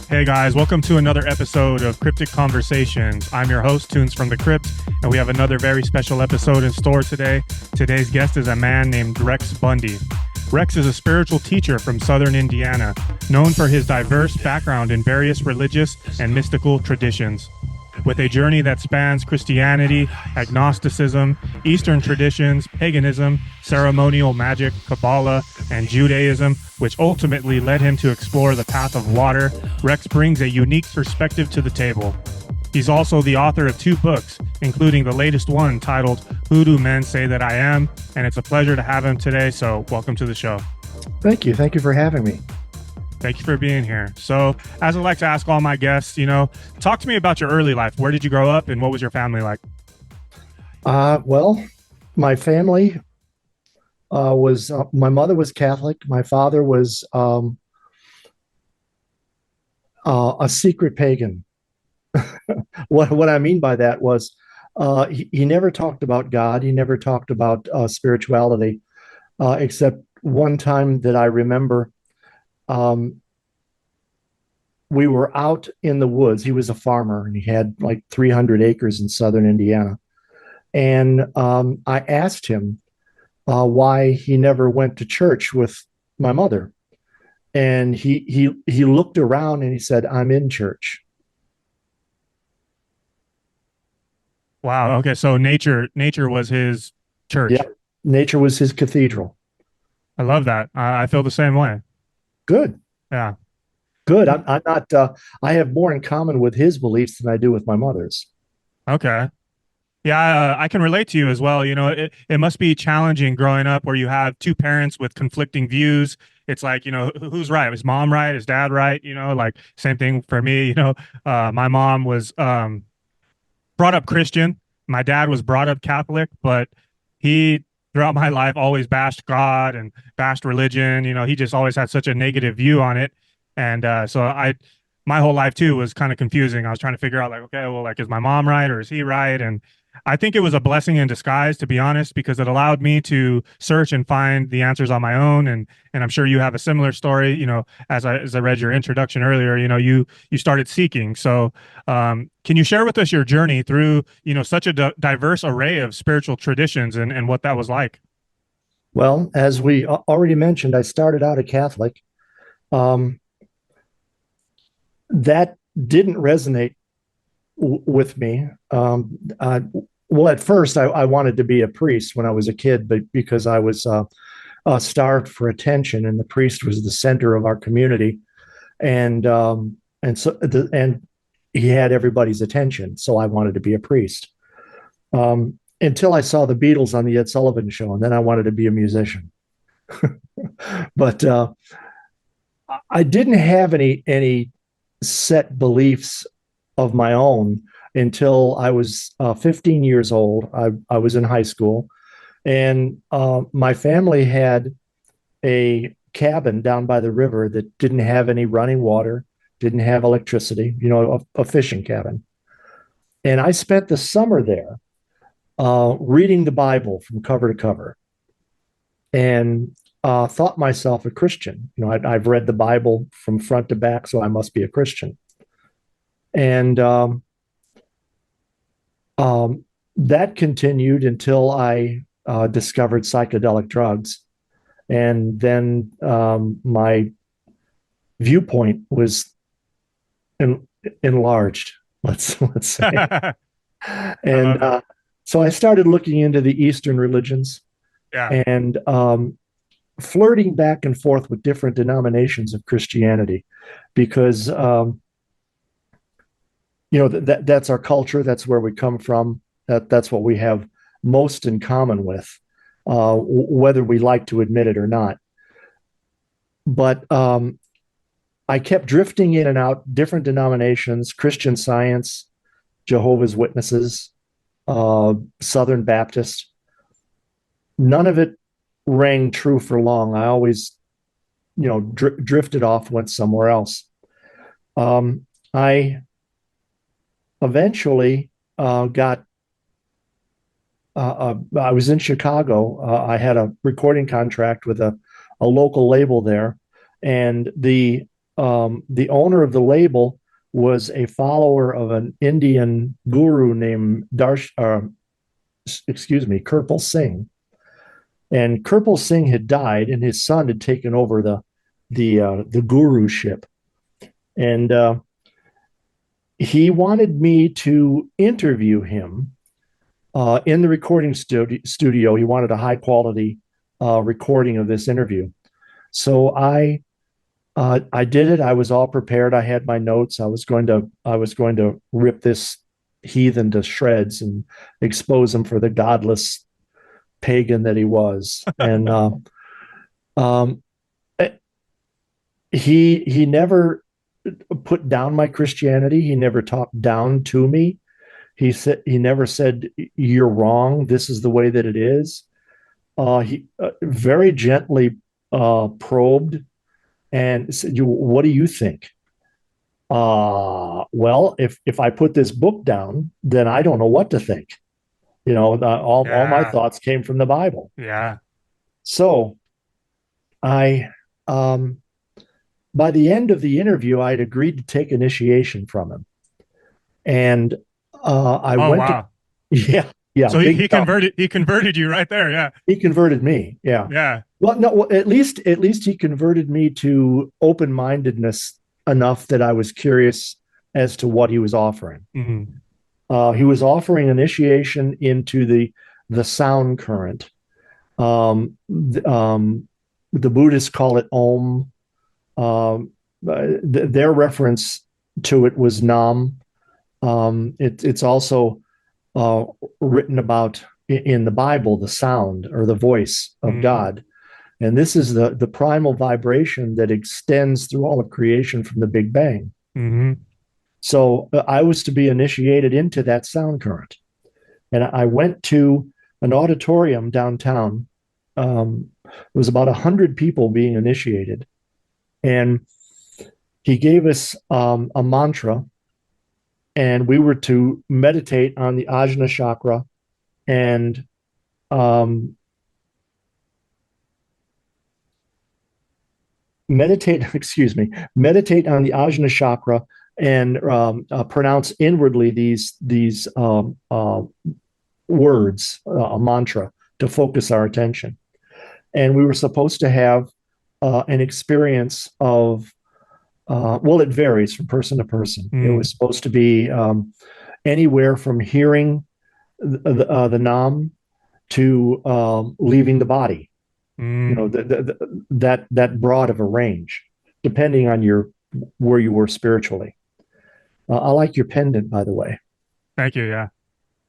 Hey guys, welcome to another episode of Cryptic Conversations. I'm your host, Tunes from the Crypt, and we have another very special episode in store today. Today's guest is a man named Rex Bundy. Rex is a spiritual teacher from southern Indiana, known for his diverse background in various religious and mystical traditions. With a journey that spans Christianity, agnosticism, Eastern traditions, paganism, ceremonial magic, Kabbalah, and Judaism, which ultimately led him to explore the path of water, Rex brings a unique perspective to the table. He's also the author of 2 books, including the latest one titled Who Do Men Say That I Am? And it's a pleasure to have him today, so welcome to the show. Thank you. Thank you for having me. Thank you for being here. So, as I like to ask all my guests, talk to me about your early life. Where did you grow up and what was your family like? Well, my family was, my mother was Catholic. My father was a secret pagan. What I mean by that was he never talked about God. He never talked about spirituality, except one time that I remember. We were out in the woods. He was a farmer and he had like 300 acres in southern Indiana. And I asked him why he never went to church with my mother. And he looked around and he said, "I'm in church." Wow. Okay. So nature was his church. Yeah, nature was his cathedral. I love that. I feel the same way. Good. Yeah. Good. I'm not. I have more in common with his beliefs than I do with my mother's. Okay. Yeah, I can relate to you as well. It must be challenging growing up where you have 2 parents with conflicting views. It's like, who's right? Is mom right? Is dad right? Like same thing for me. My mom was brought up Christian. My dad was brought up Catholic, but he throughout my life always bashed God and bashed religion. He just always had such a negative view on it. And my whole life too was kind of confusing. I was trying to figure out like, okay, well, like, is my mom right or is he right? And I think it was a blessing in disguise, to be honest, because it allowed me to search and find the answers on my own. And I'm sure you have a similar story. As I read your introduction earlier, you started seeking. So can you share with us your journey through such a diverse array of spiritual traditions and what that was like? Well, as we already mentioned, I started out a Catholic. That didn't resonate with me. Well, at first, I wanted to be a priest when I was a kid, but because I was starved for attention, and the priest was the center of our community, and he had everybody's attention, so I wanted to be a priest. Until I saw the Beatles on the Ed Sullivan Show, and then I wanted to be a musician. But I didn't have any set beliefs of my own until I was 15 years old. I was in high school, and my family had a cabin down by the river that didn't have any running water, didn't have electricity, a fishing cabin. And I spent the summer there reading the Bible from cover to cover and thought myself a Christian. I've read the Bible from front to back, so I must be a Christian. And that continued until I discovered psychedelic drugs. And then my viewpoint was enlarged, let's say. And so I started looking into the Eastern religions. Yeah. And flirting back and forth with different denominations of Christianity, because that's our culture, that's where we come from, that's what we have most in common with, whether we like to admit it or not. But I kept drifting in and out different denominations: Christian Science, Jehovah's Witnesses, Southern Baptist. None of it rang true for long. I always, drifted off, went somewhere else. I eventually I was in Chicago. I had a recording contract with a local label there, and the the owner of the label was a follower of an Indian guru named Kirpal Singh. And Kirpal Singh had died, and his son had taken over the guruship. And he wanted me to interview him in the recording studio. He wanted a high quality recording of this interview. So I did it. I was all prepared. I had my notes. I was going to rip this heathen to shreds and expose him for the godless pagan that he was. And um, he never put down my Christianity. He never talked down to me. He never said you're wrong. This is the way that it is. He very gently probed and said, "What do you think?" Well, if I put this book down, then I don't know what to think. All my Yeah. thoughts came from the Bible. Yeah. So I, by the end of the interview, I'd agreed to take initiation from him, and I Oh, went to, wow. yeah, So big stuff. he converted you right there. Yeah. He converted me. Yeah. Yeah. Well, no, at least he converted me to open mindedness enough that I was curious as to what he was offering. Hmm. He was offering initiation into the sound current. The Buddhists call it Om. Their reference to it was Nam. It's also written about in the Bible, the sound or the voice of Hmm. God. And this is the primal vibration that extends through all of creation from the Big Bang. Hmm. So I was to be initiated into that sound current. And I went to an auditorium downtown. There was about 100 people being initiated. And he gave us a mantra, and we were to meditate on the Ajna chakra and meditate on the Ajna chakra and pronounce inwardly these words, a mantra, to focus our attention. And we were supposed to have an experience of, well, it varies from person to person. It was Mm. supposed to be anywhere from hearing the Nam to leaving the body. Mm. That broad of a range, depending on where you were spiritually. I like your pendant, by the way. Thank you. Yeah.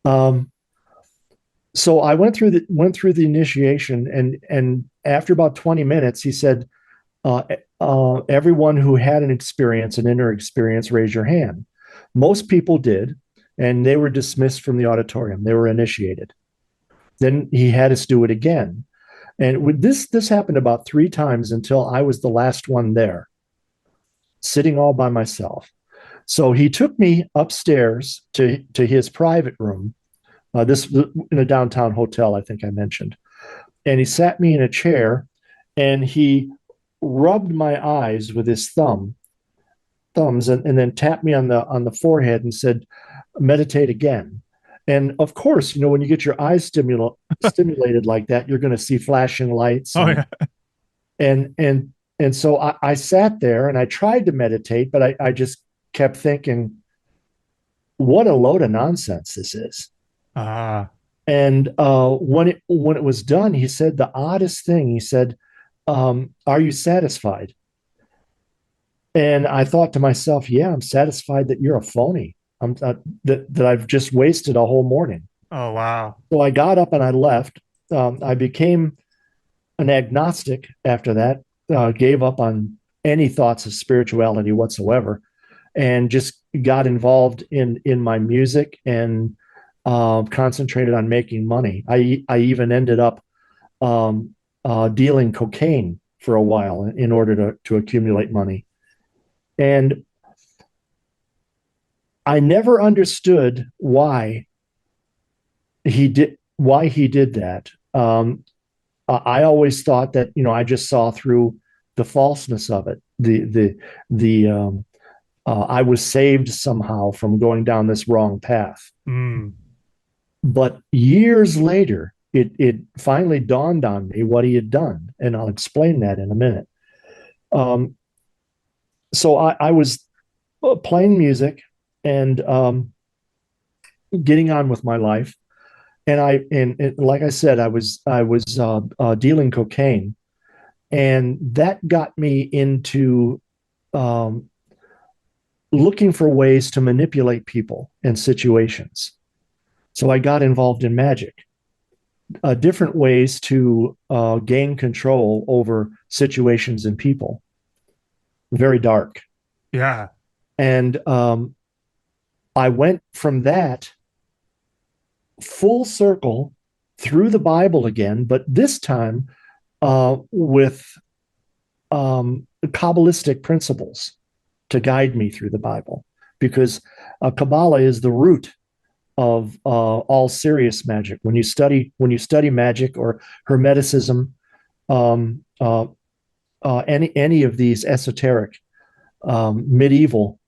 Um, so I went through the initiation, and after about 20 minutes, he said, "Everyone who had an inner experience, raise your hand." Most people did, and they were dismissed from the auditorium. They were initiated. Then he had us do it again, and with this happened about 3 times until I was the last one there, sitting all by myself. So he took me upstairs to his private room. This in a downtown hotel, I think I mentioned, and he sat me in a chair, and he rubbed my eyes with his thumbs, and then tapped me on the forehead and said, "Meditate again." And of course, when you get your eyes stimulated like that, you're going to see flashing lights Oh, yeah. and so I sat there and I tried to meditate, but I just kept thinking, what a load of nonsense this is. Ah. And when it was done, he said the oddest thing. He said, "Are you satisfied?" And I thought to myself, "Yeah, I'm satisfied that you're a phony. That I've just wasted a whole morning." Oh, wow. So I got up and I left. I became an agnostic after that. Gave up on any thoughts of spirituality whatsoever, and just got involved in my music and concentrated on making money. I even ended up dealing cocaine for a while in order to accumulate money. And I never understood why he did that. I always thought that I just saw through the falseness of it. the I was saved somehow from going down this wrong path. Mm. But years later, it finally dawned on me what he had done, and I'll explain that in a minute. Um, so I was playing music and getting on with my life, and like I said, I was dealing cocaine, and that got me into um, looking for ways to manipulate people and situations. So I got involved in magic, different ways to gain control over situations and people. Very dark. Yeah. And I went from that full circle through the Bible again, but this time with Kabbalistic principles to guide me through the Bible, because Kabbalah is the root of all serious magic. When you study magic or Hermeticism, any of these esoteric medieval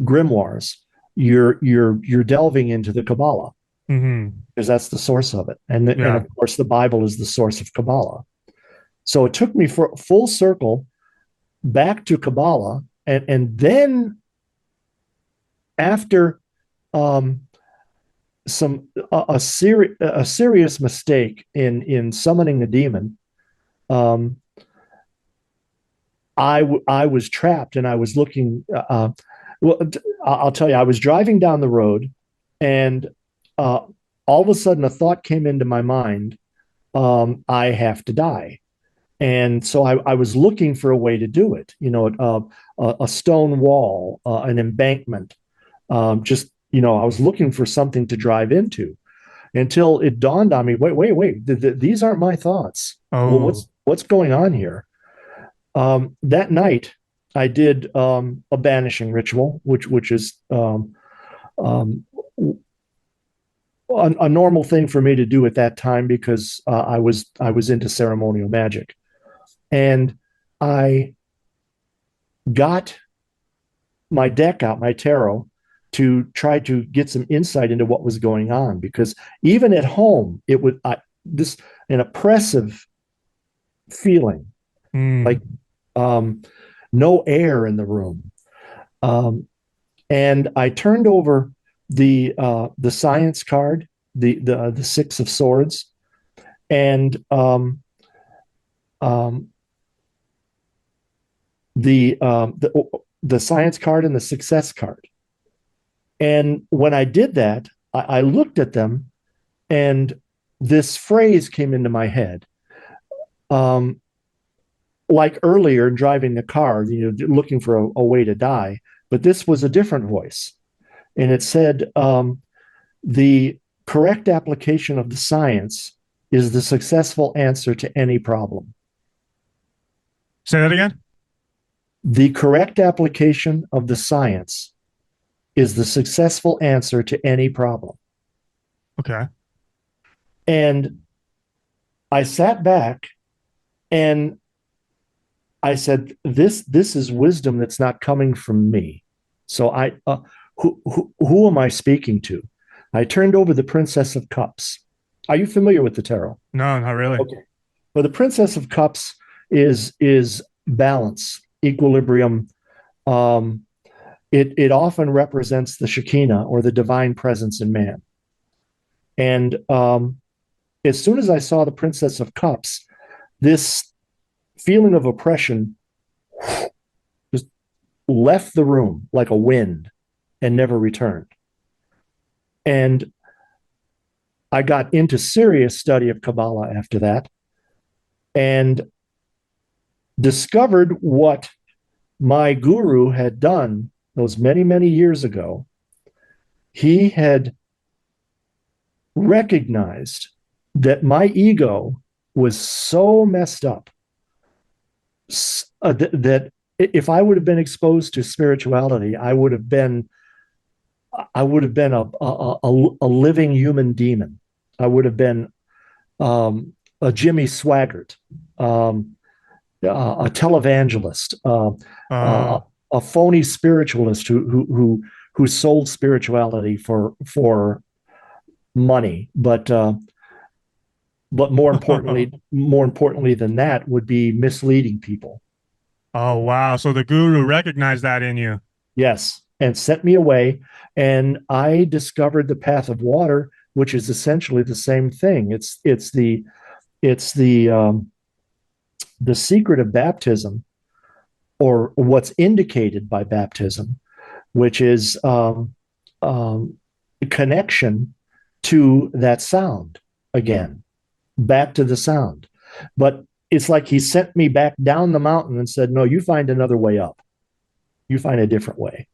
grimoires, you're delving into the Kabbalah Hmm. because that's the source of it, and Yeah. of course the Bible is the source of Kabbalah. So it took me for full circle back to Kabbalah, and then after um, some a serious mistake in summoning a demon, um, I was trapped and I was looking. Well, I'll tell you, I was driving down the road, and uh, all of a sudden a thought came into my mind. I have to die. And so I was looking for a way to do it, a stone wall, an embankment. Just, I was looking for something to drive into until it dawned on me, wait, these aren't my thoughts. Well, Oh. what's going on here? That night, I did a banishing ritual, which is um, a normal thing for me to do at that time because I was into ceremonial magic, and I got my deck out, my tarot, to try to get some insight into what was going on. Because even at home, it was this an oppressive feeling, like Mm. um, no air in the room. Um, and I turned over the science card, the Six of Swords, and um, the science card and the success card. And when I did that, I looked at them, and this phrase came into my head. Um, like earlier in driving the car, looking for a way to die, but this was a different voice. And it said, the correct application of the science is the successful answer to any problem. Say that again. The correct application of the science is the successful answer to any problem. Okay. And I sat back and I said, "This is wisdom that's not coming from me." So who am I speaking to? I turned over the Princess of Cups. Are you familiar with the tarot? No, not really. Okay. Well, the Princess of Cups is balance, equilibrium. Um, it often represents the Shekinah or the divine presence in man. And as soon as I saw the Princess of Cups, this feeling of oppression just left the room like a wind and never returned. And I got into serious study of Kabbalah after that and discovered what my guru had done those many, many years ago. He had recognized that my ego was so messed up that if I would have been exposed to spirituality, I would have been a living human demon. I would have been a Jimmy Swaggart. Um, a televangelist, uh, Uh, a phony spiritualist who sold spirituality for money, but more importantly than that would be misleading people. oh wow. So the guru recognized that in you. Yes, and sent me away, and I discovered the path of water, which is essentially the same thing. It's the secret of baptism, or what's indicated by baptism, which is um, connection to that sound again, back to the sound. But it's like he sent me back down the mountain and said, "No, you find another way up. You find a different way."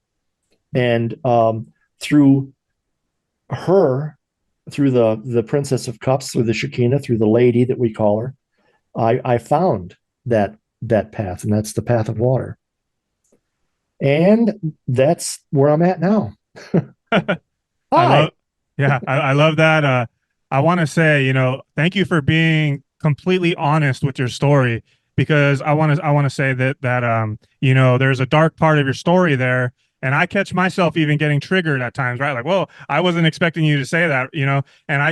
And through her, through the Princess of Cups, through the Shekinah, through the lady that we call her, I found that path, and that's the path of water. And that's where I'm at now. I love, Hi. yeah, I love that. I want to say, thank you for being completely honest with your story because I want to say that there's a dark part of your story there, and I catch myself even getting triggered at times, right? Like, whoa, I wasn't expecting you to say that, and I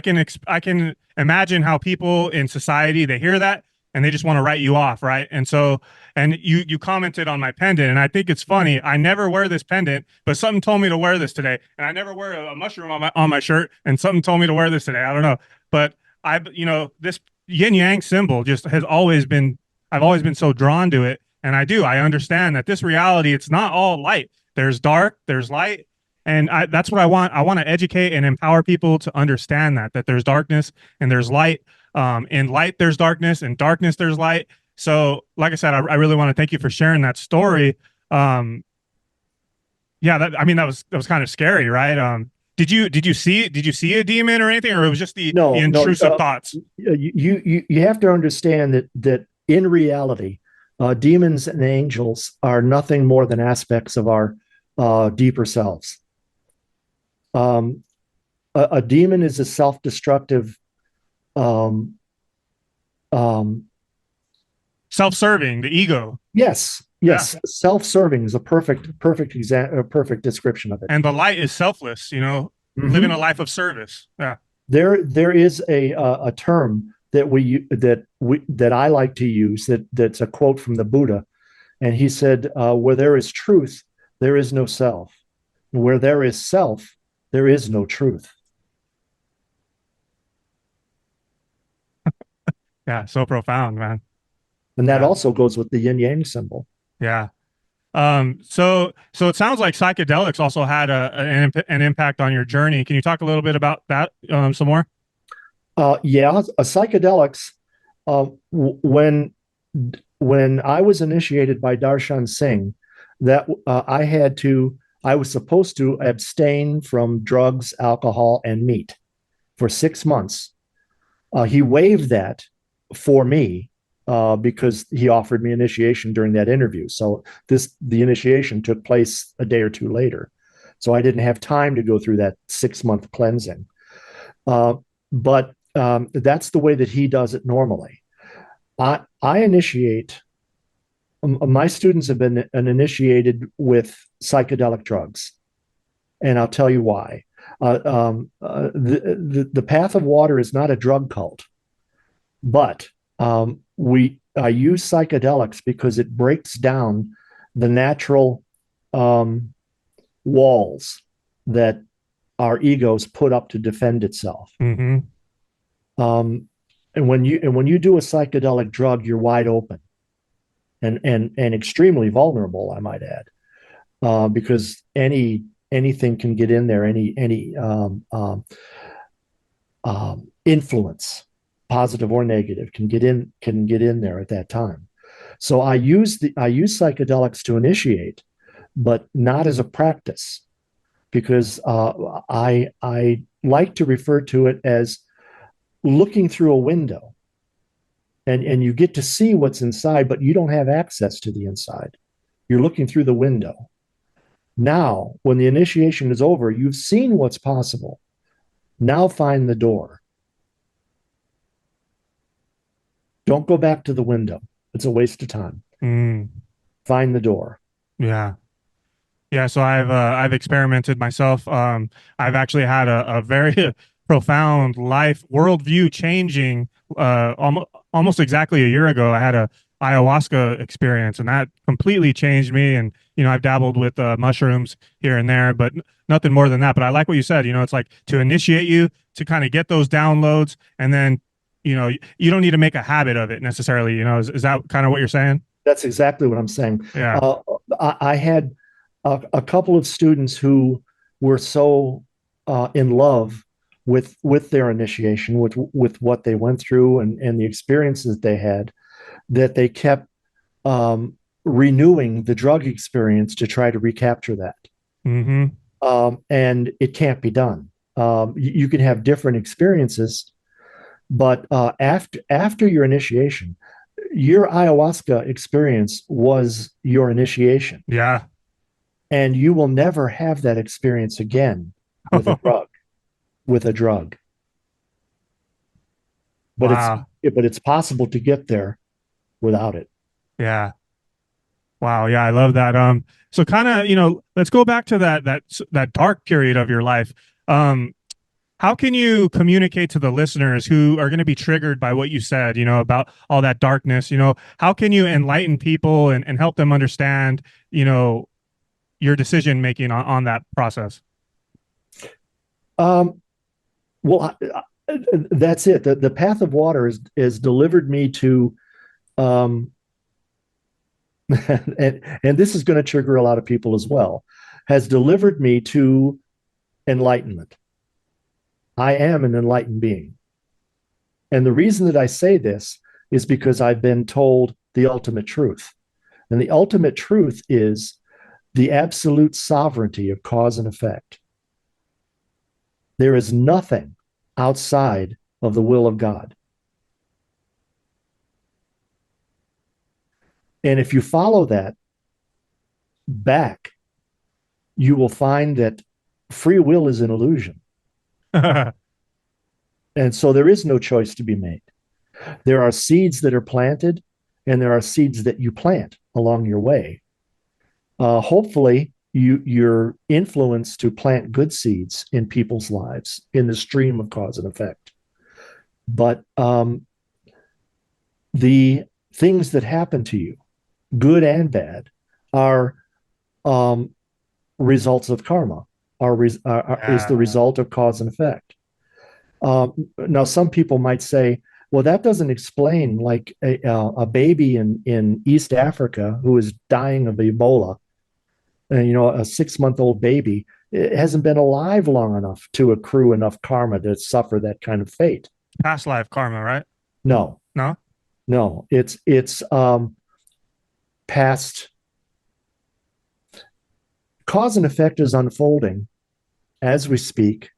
can imagine how people in society they hear that and they just want to write you off, right? And so and you commented on my pendant, and I think it's funny. I never wear this pendant, but something told me to wear this today. And I never wear a mushroom on my shirt, and something told me to wear this today. I don't know, but this yin yang symbol just has always been. I've always been so drawn to it, and I understand that this reality it's not all light. There's dark, there's light, and that's what I want. I want to educate and empower people to understand that there's darkness and there's light. In light, there's darkness. In darkness, there's light. So, like I said, I really want to thank you for sharing that story. Um, yeah, that was kind of scary, right? Did you see a demon or anything, or it was just the No, no. intrusive thoughts? You have to understand that in reality, demons and angels are nothing more than aspects of our deeper selves. Um, a demon is a self-destructive. Um, um, Self-serving, the ego. yes, Yeah, yes. Self-serving is a perfect description of it. and the light is selfless. Living a Mhm. life of service. Yeah. There is a term that I like to use that's a quote from the Buddha, and he said, "Where there is truth, there is no self. Where there is self, there is no truth." Yeah, so profound, man. And that Yeah, also goes with the yin yang symbol. yeah. So it sounds like psychedelics also had an impact on your journey. Can you talk a little bit about that some more? Yeah, psychedelics. When I was initiated by Darshan Singh, that I was supposed to abstain from drugs, alcohol, and meat for 6 months. He waived that for me because he offered me initiation during that interview. So the initiation took place a day or two later. So I didn't have time to go through that 6 month cleansing. Uh, but that's the way that he does it normally. I initiate. My students have been initiated with psychedelic drugs, and I'll tell you why. The path of water is not a drug cult, but we I use psychedelics because it breaks down the natural um, walls that our egos put up to defend itself. Mm-hmm. And when you do a psychedelic drug, you're wide open and extremely vulnerable, I might add, because anything can get in there, any influence, positive or negative, can get in there at that time. So I use psychedelics to initiate, but not as a practice, because I like to refer to it as looking through a window, and you get to see what's inside, but you don't have access to the inside. You're looking through the window. Now, when the initiation is over, you've seen what's possible. Now find the door. Don't go back to the window. It's a waste of time. Mm, Find the door. yeah. Yeah, so I've experimented myself. I've actually had a very profound life worldview changing almost exactly a year ago. I had a ayahuasca experience, and that completely changed me. And I've dabbled with mushrooms here and there, but nothing more than that. But I like what you said. It's like to initiate you to kind of get those downloads, and then you don't need to make a habit of it necessarily. Is that kind of what you're saying? That's exactly what I'm saying. Yeah. I had a couple of students who were so in love with their initiation, with what they went through and the experiences they had, that they kept renewing the drug experience to try to recapture that. Mm-hmm. And it can't be done. You can have different experiences, but after your initiation, your ayahuasca experience was your initiation, Yeah. and you will never have that experience again with a drug. With a drug, but Wow. it's possible to get there without it. Yeah. Wow, yeah, I love that. So kind of, let's go back to that dark period of your life. How can you communicate to the listeners who are going to be triggered by what you said, about all that darkness? How can you enlighten people and help them understand, your decision making on that process? Um, well, that's it. The path of water is delivered me to, um, and this is going to trigger a lot of people as well, has delivered me to enlightenment. I am an enlightened being. And the reason that I say this is because I've been told the ultimate truth. And the ultimate truth is the absolute sovereignty of cause and effect. There is nothing outside of the will of God. And if you follow that back, you will find that free will is an illusion. And so there is no choice to be made. There are seeds that are planted, and there are seeds that you plant along your way. Hopefully, you're influenced to plant good seeds in people's lives in the stream of cause and effect. But the things that happen to you, good and bad, are results of karma, is the result of cause and effect. Now, some people might say, well, that doesn't explain like a baby in East Africa who is dying of Ebola, and a 6-month-old baby, it hasn't been alive long enough to accrue enough karma to suffer that kind of fate. Past life karma, right? No, No? no, it's past. Cause and effect is unfolding as we speak,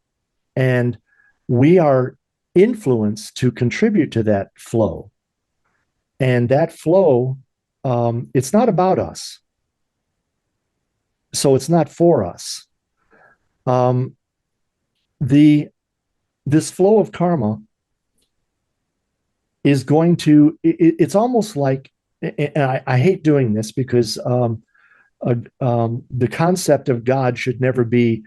and we are influenced to contribute to that flow. And that flow, it's not about us. So it's not for us. This flow of karma is going to, it's almost like, and I hate doing this because the concept of God should never be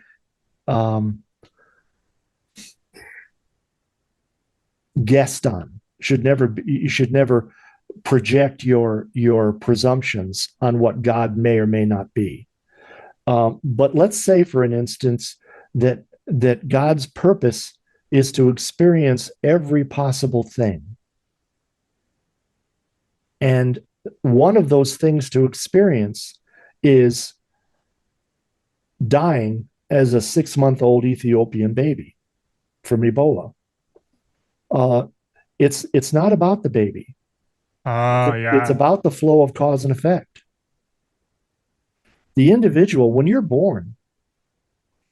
guessed on. You should never project your presumptions on what God may or may not be. But let's say, for an instance, that God's purpose is to experience every possible thing. And one of those things to experience is dying as a 6-month-old Ethiopian baby from Ebola. It's not about the baby. Oh, It's yeah. about the flow of cause and effect. The individual, when you're born,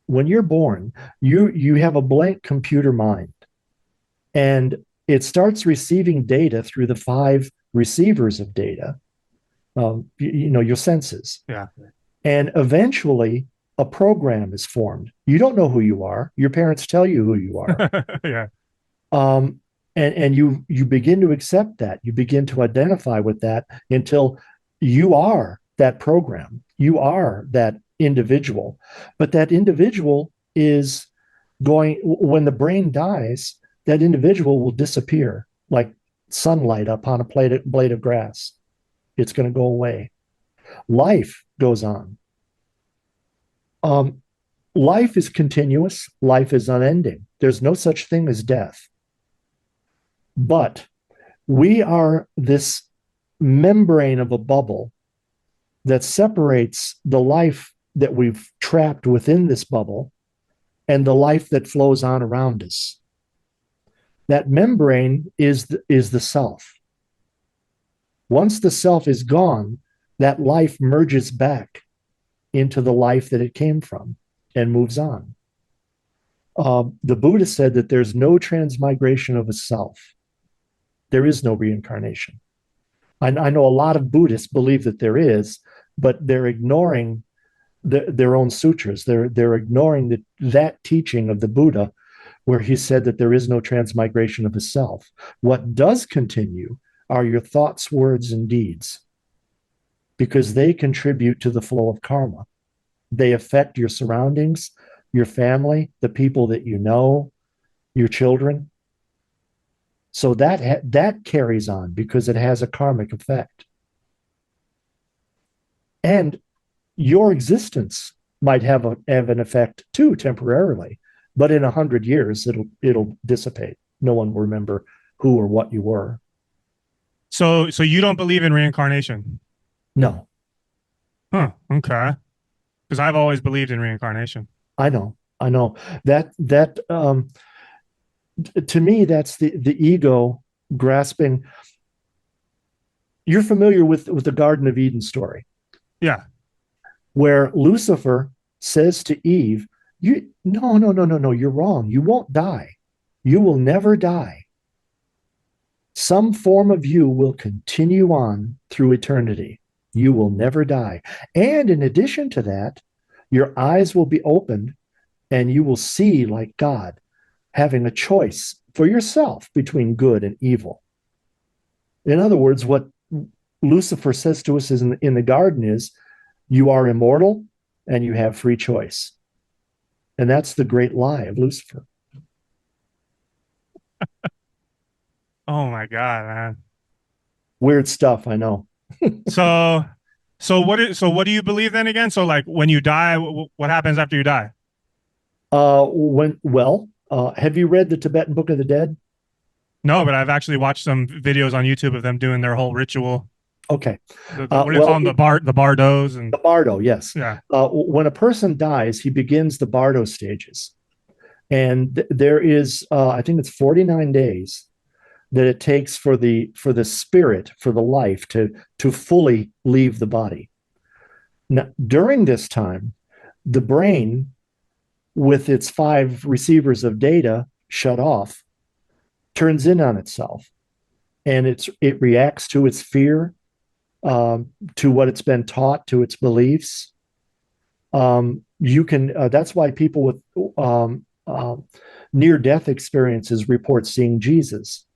you have a blank computer mind, and it starts receiving data through the 5 receivers of data, your senses. Yeah. And eventually a program is formed. You don't know who you are. Your parents tell you who you are. Yeah. Um, And you begin to accept that, you begin to identify with that until you are that program, you are that individual. But that individual is going, when the brain dies, that individual will disappear like sunlight upon a blade of grass. It's going to go away. Life goes on. um, Life is continuous, life is unending. There's no such thing as death. But we are this membrane of a bubble that separates the life that we've trapped within this bubble and the life that flows on around us. That membrane is the self. Once the self is gone, that life merges back into the life that it came from and moves on. The Buddha said that there's no transmigration of a self. There is no reincarnation. I know a lot of Buddhists believe that there is, but they're ignoring their own sutras. They're ignoring that teaching of the Buddha, where he said that there is no transmigration of a self. What does continue are your thoughts, words, and deeds, because they contribute to the flow of karma. They affect your surroundings, your family, the people that you know, your children. So that carries on because it has a karmic effect. And your existence might have an effect too, temporarily, but in 100 years it'll dissipate. No one will remember who or what you were. So you don't believe in reincarnation? No, Huh. Okay. Because I've always believed in reincarnation. I know that to me that's the ego grasping. You're familiar with the Garden of Eden story, Yeah. where Lucifer says to Eve, "You no, you're wrong. You won't die. You will never die. Some form of you will continue on through eternity. You will never die. And in addition to that, your eyes will be opened and you will see like God, having a choice for yourself between good and evil." In other words, what Lucifer says to us in the garden is, you are immortal and you have free choice. And that's the great lie of Lucifer. Oh my God, man. Weird stuff, I know. So, so what do you believe then again? So like when you die, what happens after you die? Have you read the Tibetan Book of the Dead? No, but I've actually watched some videos on YouTube of them doing their whole ritual. Okay. What do you call them? The bardos and The Bardo, yes. yeah. When a person dies, he begins the Bardo stages. And there is, I think it's 49 days that it takes for the spirit, for the life to fully leave the body. Now, during this time, the brain, with its 5 receivers of data shut off, turns in on itself, and it reacts to its fear, to what it's been taught, to its beliefs. You can. That's why people with near-death experiences report seeing Jesus.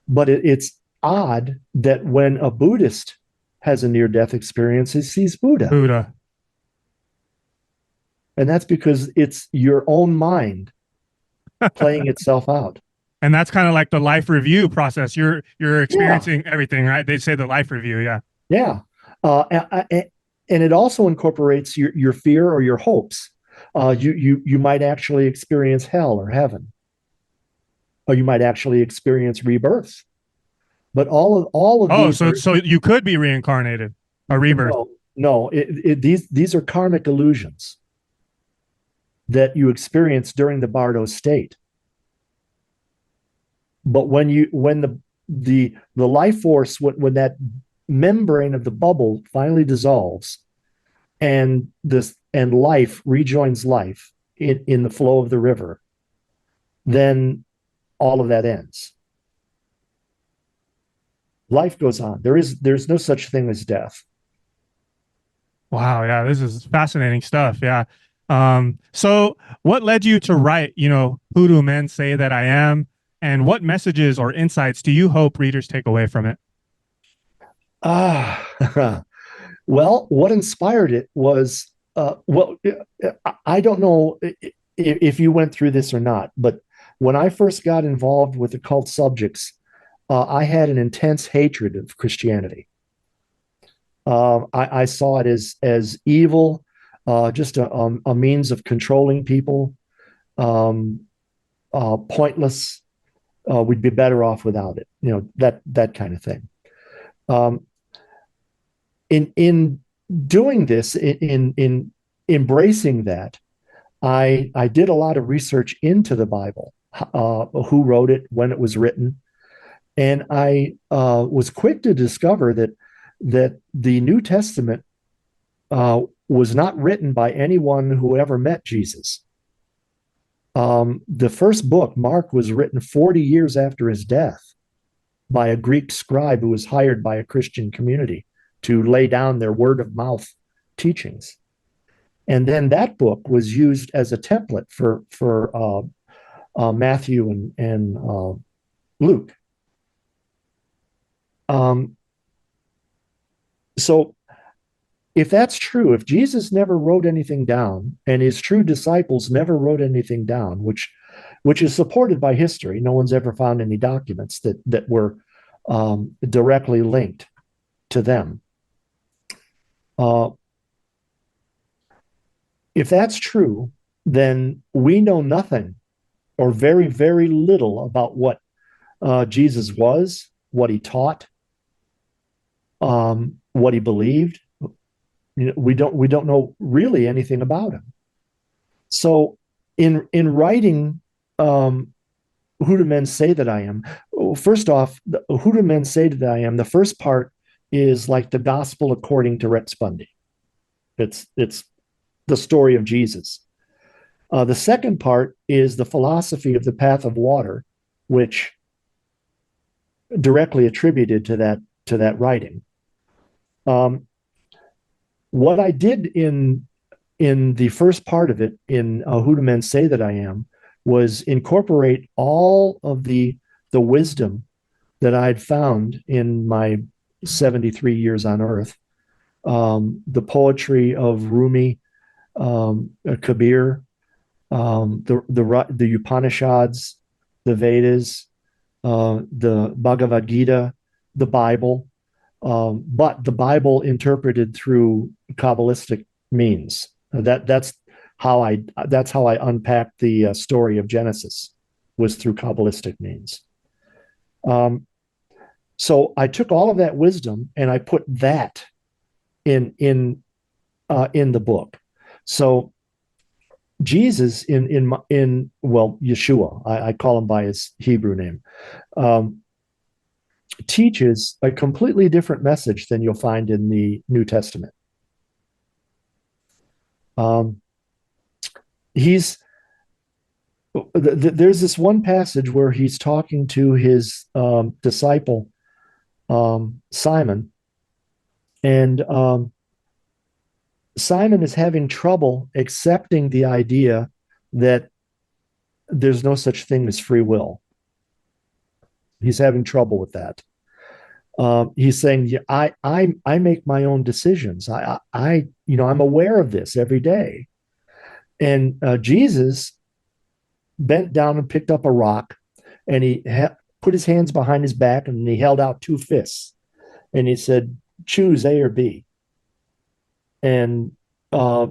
But it's odd that when a Buddhist has a near-death experience, he sees Buddha. Buddha. And that's because it's your own mind playing itself out. And that's kind of like the life review process. You're Yeah, experiencing everything, right? They say the life review, yeah. yeah. And it also incorporates your fear or your hopes. You might actually experience hell or heaven, or you might actually experience rebirth. But all of Oh, these so are so you could be reincarnated, a rebirth. no. These are karmic illusions that you experience during the Bardo state. But when the life force, when that membrane of the bubble finally dissolves and life rejoins life in the flow of the river, then all of that ends. Life goes on. There's no such thing as death. Wow, yeah, this is fascinating stuff. Yeah. So what led you to write, Who do men say that I am? And what messages or insights do you hope readers take away from it? Ah, well, what inspired it was, I don't know if you went through this or not, but when I first got involved with occult subjects, I had an intense hatred of Christianity. I saw it as evil, just a means of controlling people, um, pointless. We'd be better off without it. That kind of thing. Um, in doing this, in embracing that, I did a lot of research into the Bible, who wrote it, when it was written, and I was quick to discover that the New Testament was not written by anyone who ever met Jesus. The first book, Mark, was written 40 years after his death by a Greek scribe who was hired by a Christian community to lay down their word of mouth teachings. And then that book was used as a template for Matthew and Luke. Um, so if that's true, if Jesus never wrote anything down and his true disciples never wrote anything down, which is supported by history, no one's ever found any documents that were directly linked to them. Uh, if that's true, then we know nothing or very, very little about what Jesus was, what he taught, what he believed. We don't know really anything about him. So, in writing, who do men say that I am? First off, who do men say that I am? The first part is like the gospel according to Rex Bundy. It's the story of Jesus. The second part is the philosophy of the path of water, which directly attributed to that writing. Um, what I did in the first part of it, in Who Do Men Say That I Am, was incorporate all of the wisdom that I'd found in my 73 years on Earth, the poetry of Rumi, Kabir, the Upanishads, the Vedas, the Bhagavad Gita, the Bible, but the Bible interpreted through Kabbalistic means. That's how I unpacked the story of Genesis, was through Kabbalistic means. Um, so I took all of that wisdom and I put that in the book. So Jesus in well, Yeshua, I call him by his Hebrew name, um, teaches a completely different message than you'll find in the New Testament. Um, he's there's this one passage where he's talking to his disciple Simon, and Simon is having trouble accepting the idea that there's no such thing as free will. He's having trouble with that. He's saying, yeah, I make my own decisions. I'm aware of this every day. And Jesus bent down and picked up a rock, and he put his hands behind his back, and he held out two fists, and he said, "Choose A or B." And uh,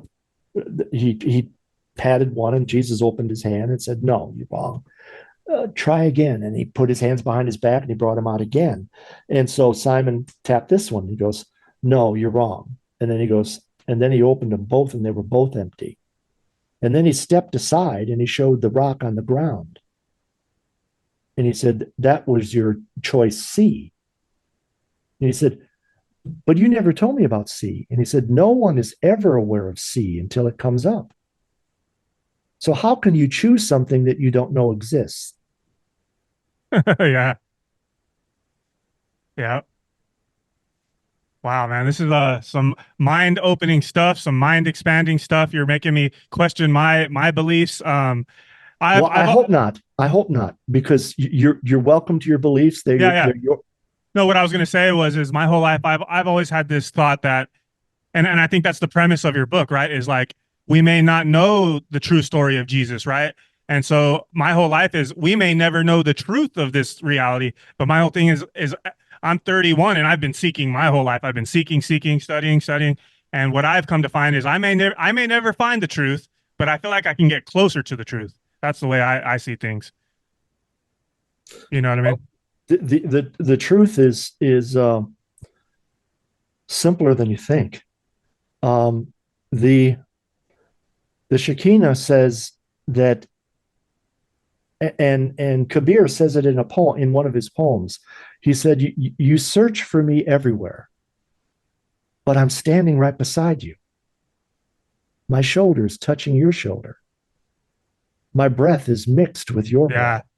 he patted one, and Jesus opened his hand and said, "No, you're wrong. Try again." And he put his hands behind his back, and he brought him out again. And so Simon tapped this one. He goes, "No, you're wrong." And then he goes, and then he opened them both, and they were both empty. And then he stepped aside and he showed the rock on the ground. And he said, "That was your choice C." And he said, "But you never told me about C." And he said, "No one is ever aware of C until it comes up. So how can you choose something that you don't know exists?" Yeah. Yeah. Wow, man, this is some mind-opening stuff, some mind-expanding stuff. You're making me question my beliefs. I've, Well, I I've, hope not. I hope not, because you're welcome to your beliefs. yeah, yeah. They're your. No, what I was going to say was, is my whole life, I've always had this thought that, and I think that's the premise of your book, right? Is like, we may not know the true story of Jesus, right? And so my whole life is, we may never know the truth of this reality, but my whole thing is I'm 31 and I've been seeking my whole life. I've been seeking, studying. And what I've come to find is I may never find the truth, but I feel like I can get closer to the truth. That's the way I see things. You know what I mean? The truth is simpler than you think. Um, the the Shekinah says that, and Kabir says it in a poem, in one of his poems. He said, "You search for me everywhere, but I'm standing right beside you. My shoulder is touching your shoulder. My breath is mixed with your breath." Yeah,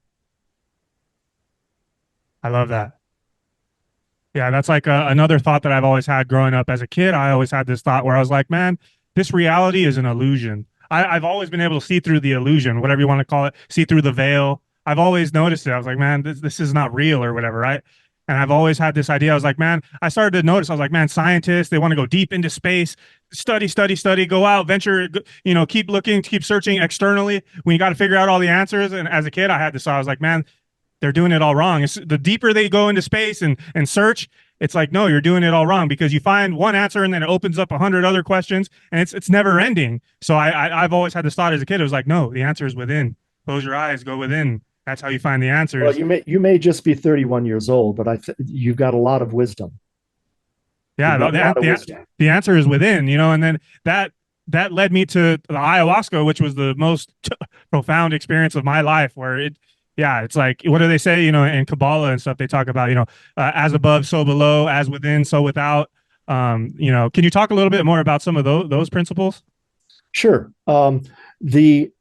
I love that. Yeah, that's like another thought that I've always had growing up as a kid. I always had this thought where I was like, man, this reality is an illusion. I've always been able to see through the illusion, whatever you want to call it, see through the veil. I've always noticed it. I was like, man, this is not real or whatever, right? And I've always had this idea. I was like, man, I started to notice, I was like, man, scientists, they want to go deep into space, study, go out, venture, keep looking, keep searching externally when you got to figure out all the answers. And as a kid, I had this, I was like, man, they're doing it all wrong. It's, the deeper they go into space and search, it's like, no, you're doing it all wrong, because you find one answer and then it opens up 100 other questions, and it's never ending. So I've always had this thought as a kid. It was like, no, the answer is within. Close your eyes, go within. That's how you find the Well, answers. you may just be 31 years old, but you've got a lot of wisdom. Yeah, You've got a lot of the, wisdom. the answer is within, and then that led me to the ayahuasca, which was the most profound experience of my life, where yeah, it's like, what do they say, in Kabbalah and stuff, they talk about, as above, so below, as within, so without. Can you talk a little bit more about some of those principles? Sure. The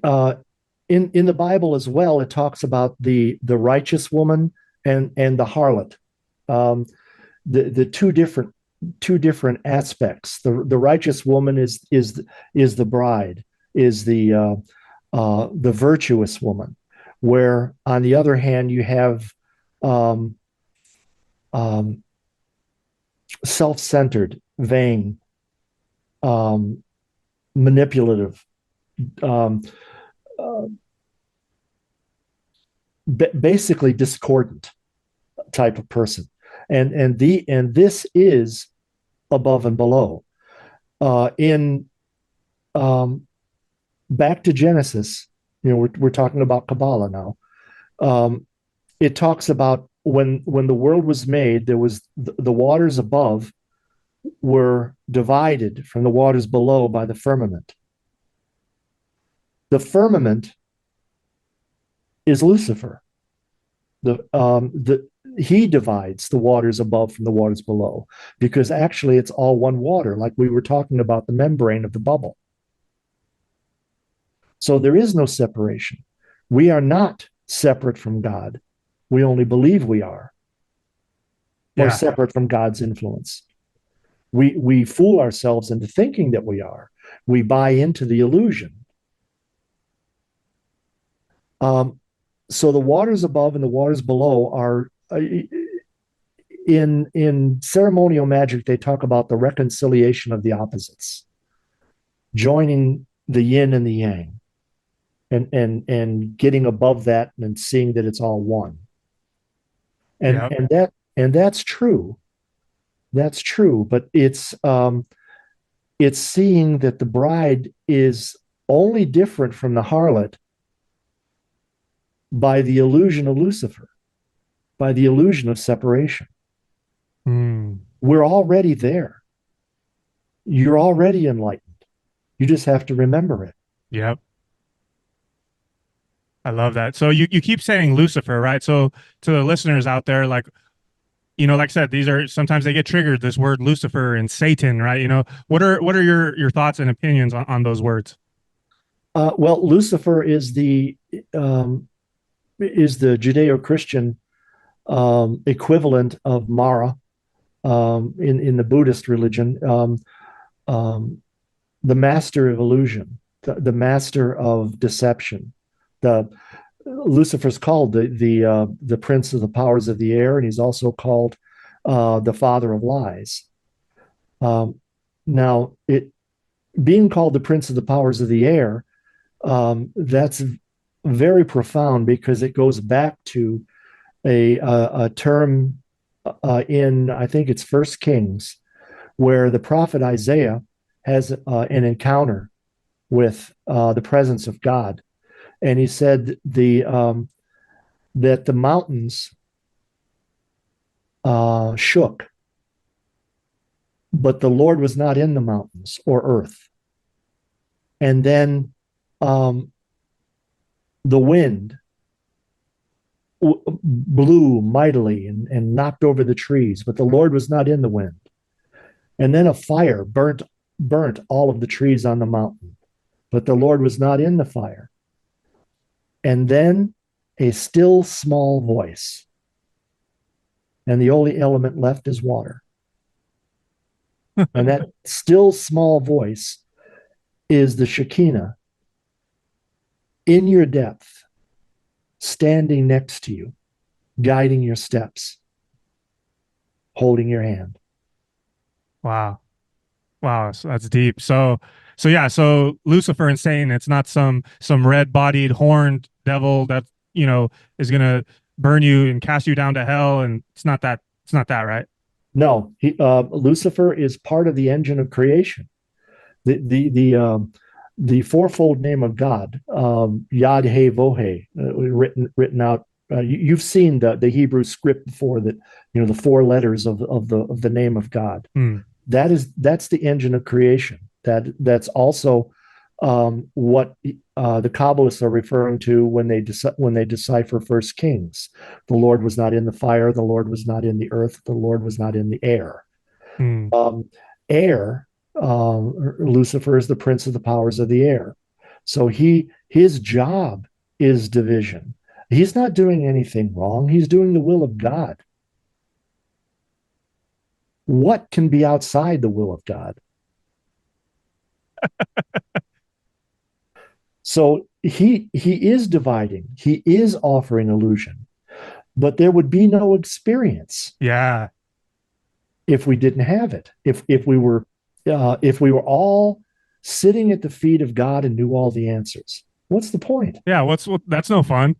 uh, in the Bible as well, it talks about the righteous woman and the harlot. Um, the two different aspects. The righteous woman is the bride, is the virtuous woman, where on the other hand you have um, um, self-centered, vain, um, manipulative, um, uh, basically discordant type of person, and this is above and below. In Back to Genesis, we're talking about Kabbalah now. Um, it talks about when the world was made, there was the waters above were divided from the waters below by the firmament. The firmament is Lucifer. The he divides the waters above from the waters below, because actually it's all one water, like we were talking about the membrane of the bubble. So there is no separation. We are not separate from God. We only believe we are, or Yeah. separate from God's influence. We fool ourselves into thinking that we are. We buy into the illusion. So the waters above and the waters below are in ceremonial magic. They talk about the reconciliation of the opposites, joining the yin and the yang, and getting above that and seeing that it's all one. And Yep. that's true. That's true. But it's seeing that the bride is only different from the harlot by the illusion of Lucifer, by the illusion of separation. Mm. We're already there. You're already enlightened. You just have to remember it. Yep. I love that. So you keep saying Lucifer, right? So to the listeners out there, like, like I said, these are, sometimes they get triggered, this word Lucifer and Satan, right? What are your thoughts and opinions on those words? Well, Lucifer is the Judeo-Christian equivalent of Mara in the Buddhist religion, um, the master of illusion, the master of deception, The Lucifer's called the prince of the powers of the air, and he's also called the father of lies. Now, it being called the prince of the powers of the air, that's very profound because it goes back to a term in, I think it's First Kings, where the prophet Isaiah has an encounter with the presence of God, and he said that the mountains shook, but the Lord was not in the mountains or earth. And then the wind blew mightily and knocked over the trees, but the Lord was not in the wind. And then a fire burnt all of the trees on the mountain, but the Lord was not in the fire. And then a still small voice, and the only element left is water. And that still small voice is the Shekinah in your depth, standing next to you, guiding your steps, holding your hand. Wow. Wow, so that's deep. So yeah, so Lucifer and Satan, it's not some red-bodied horned devil that, is gonna burn you and cast you down to hell, and it's not that, right? No, Lucifer is part of the engine of creation. The fourfold name of God, Yad He Vohe, written out. You've seen the Hebrew script before, that the four letters of the name of God. Hmm. That's the engine of creation. That's also what the Kabbalists are referring to when they decipher First Kings. The Lord was not in the fire. The Lord was not in the earth. The Lord was not in the air. Hmm. Air. Lucifer is the prince of the powers of the air. So his job is division. He's not doing anything wrong. He's doing the will of God. What can be outside the will of God? So he is dividing. He is offering illusion, but there would be no experience Yeah. if we didn't have it. If we were all sitting at the feet of God and knew all the answers, what's the point? Yeah, that's no fun.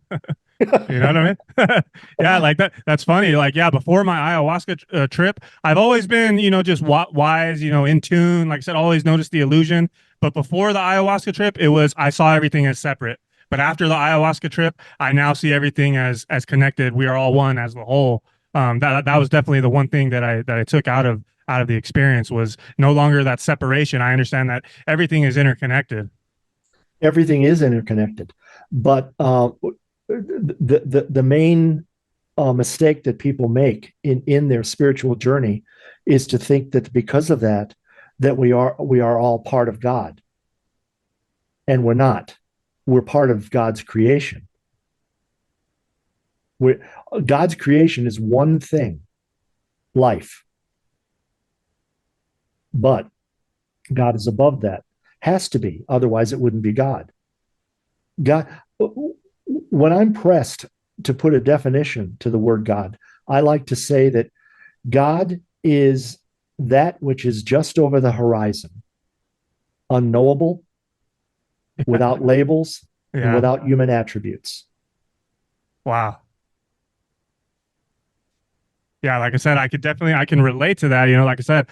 You know what I mean? Yeah, like that's funny. Like, yeah, before my ayahuasca trip, I've always been, just wise, in tune. Like I said, always noticed the illusion. But before the ayahuasca trip, I saw everything as separate. But after the ayahuasca trip, I now see everything as connected. We are all one as the whole. That was definitely the one thing that I took out of the experience, was no longer that separation. I understand that everything is interconnected. Everything is interconnected, but the main mistake that people make in their spiritual journey is to think that because of that we are all part of God, and we're not. We're part of God's creation. we God's creation is one thing, life, but God is above that. Has to be, otherwise it wouldn't be God. God, when I'm pressed to put a definition to the word God, I like to say that God is that which is just over the horizon, unknowable, without labels, and Yeah. without human attributes. Wow. Yeah, like I said, I can relate to that. Like I said,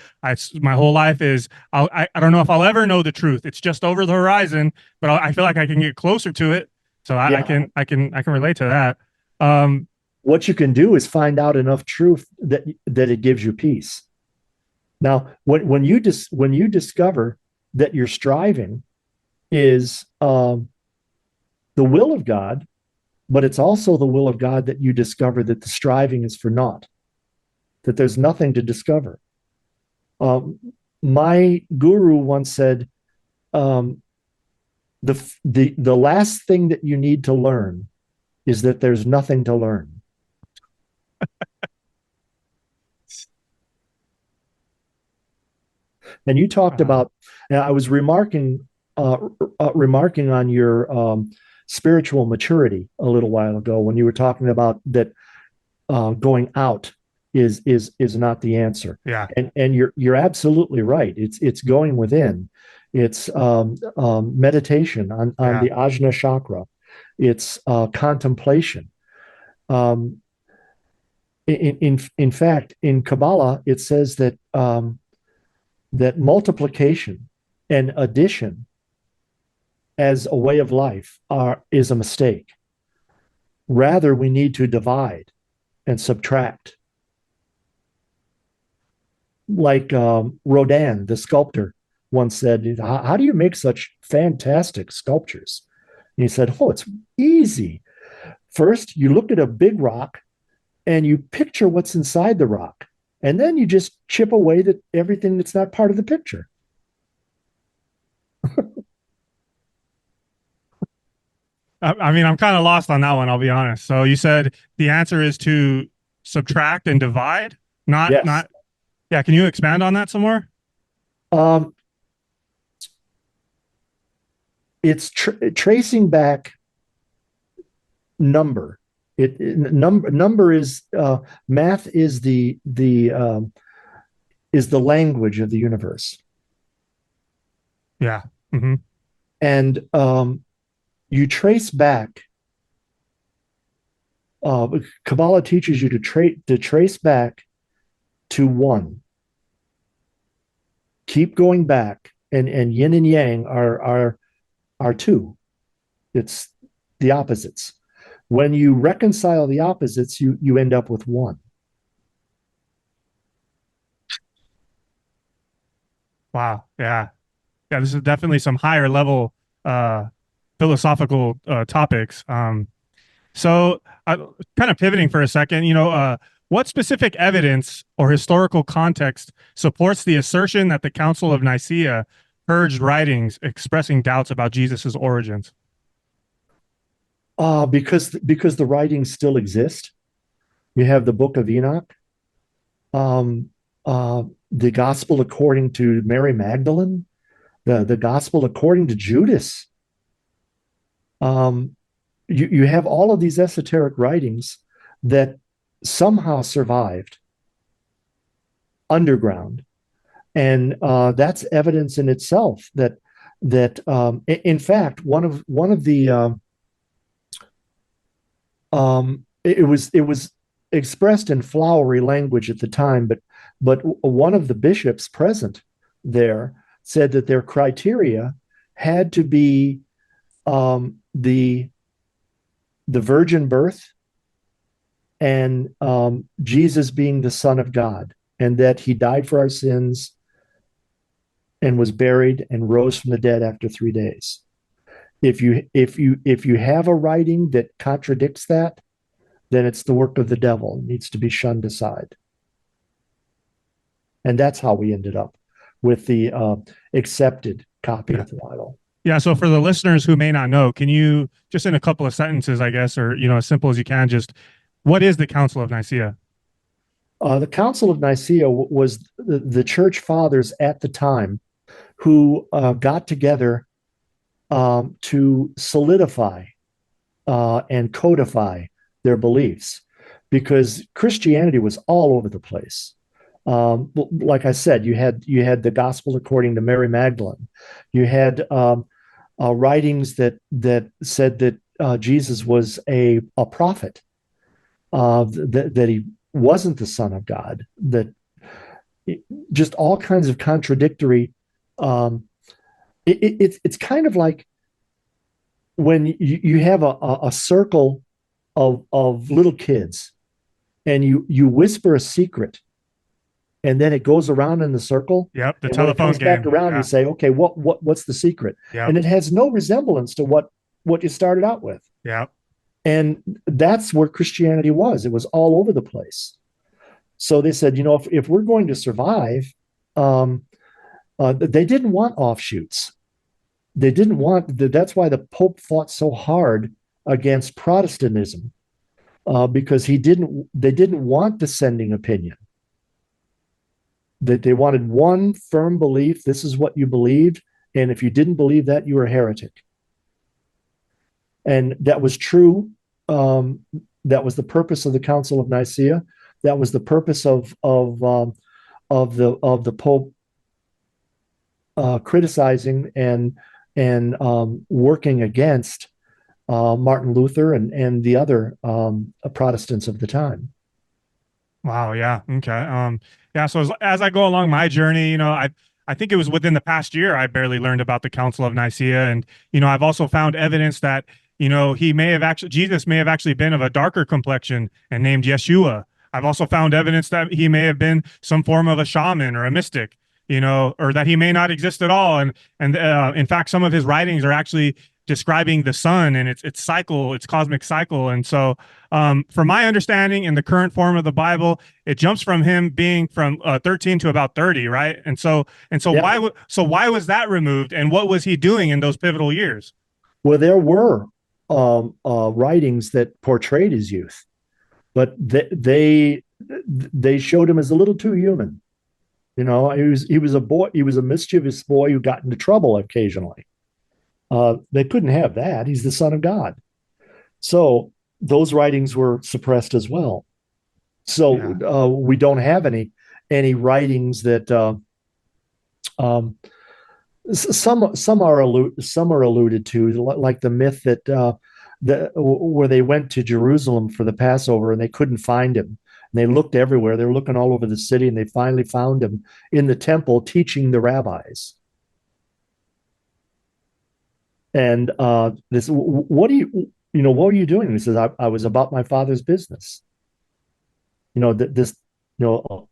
my whole life is, I don't know if I'll ever know the truth. It's just over the horizon, but I feel like I can get closer to it. So Yeah. I can relate to that. Um, What you can do is find out enough truth that it gives you peace. Now, when you discover that your striving is the will of God, but it's also the will of God that you discover that the striving is for naught, that there's nothing to discover. Um, my guru once said, um, the last thing that you need to learn is that there's nothing to learn. And you talked uh, about, I was remarking on your spiritual maturity a little while ago when you were talking about that going out is not the answer. Yeah. And you're absolutely right. It's going within. It's meditation on Yeah. the ajna chakra. It's contemplation. Um, in fact, in Kabbalah, it says that that multiplication and addition as a way of life is a mistake. Rather, we need to divide and subtract. Like Rodin, the sculptor, once said, "How do you make such fantastic sculptures?" And he said, "Oh, it's easy. First, you look at a big rock and you picture what's inside the rock, and then you just chip away everything that's not part of the picture." I mean, I'm kind of lost on that one, I'll be honest. So you said the answer is to subtract and divide, Yes. not, yeah. Can you expand on that some more? Um, it's tracing back number. Number is math is the language of the universe, Yeah. Hmm. and you trace back. Kabbalah teaches you to trace back to one. Keep going back, and yin and yang are two. It's the opposites. When you reconcile the opposites, you end up with one. Wow. Yeah. Yeah. This is definitely some higher level uh, philosophical topics. So, kind of pivoting for a second, what specific evidence or historical context supports the assertion that the Council of Nicaea purged writings expressing doubts about Jesus's origins? Because the writings still exist. You have the Book of Enoch, um, the Gospel according to Mary Magdalene, the Gospel according to Judas. Um, you have all of these esoteric writings that somehow survived underground, and that's evidence in itself that in fact one of the it was expressed in flowery language at the time, but one of the bishops present there said that their criteria had to be the virgin birth and Jesus being the Son of God, and that he died for our sins and was buried and rose from the dead after 3 days. If you have a writing that contradicts that, then it's the work of the devil. It needs to be shunned aside. And that's how we ended up with the accepted copy Yeah. of the Bible. Yeah. So for the listeners who may not know, can you just in a couple of sentences, I guess, or as simple as you can, just what is the Council of Nicaea? The Council of Nicaea was the church fathers at the time who got together to solidify and codify their beliefs, because Christianity was all over the place. Like I said, you had the Gospel according to Mary Magdalene. You had writings that said that Jesus was a prophet, that he wasn't the Son of God. That just all kinds of contradictory. It's kind of like when you have a circle of little kids, and you whisper a secret, and then it goes around in the circle. Yep. The And when it telephone comes back game. around, you Yeah. say, okay, what's the secret? Yep. And it has no resemblance to what you started out with. Yep. And that's where Christianity was. It was all over the place. So they said, if we're going to survive, they didn't want offshoots. They didn't want, that's why the Pope fought so hard against Protestantism, because they didn't want dissenting opinion. That they wanted one firm belief. This is what you believed. And if you didn't believe that, you were a heretic. And that was true. Um, that was the purpose of the Council of Nicaea. That was the purpose of the Pope criticizing and working against Martin Luther and the other Protestants of the time. Wow. Yeah. Okay. Yeah. So as I go along my journey, I think it was within the past year I barely learned about the Council of Nicaea, and I've also found evidence that Jesus may have actually been of a darker complexion and named Yeshua. I've also found evidence that he may have been some form of a shaman or a mystic, or that he may not exist at all. And in fact, some of his writings are actually describing the sun and its cycle, its cosmic cycle. And so, from my understanding, in the current form of the Bible, it jumps from him being from 13 to about 30, right? And so Yeah. why was that removed, and what was he doing in those pivotal years? Well, there were writings that portrayed his youth, but they showed him as a little too human. He was a boy. He was a mischievous boy who got into trouble occasionally. They couldn't have that. He's the son of God. So those writings were suppressed as well. So Yeah. we don't have any writings that um, some are alluded to, like the myth that where they went to Jerusalem for the Passover and they couldn't find him. And they looked everywhere. They were looking all over the city, and they finally found him in the temple teaching the rabbis. And this, what do what are you doing? And he says, I was about my father's business. This, you know,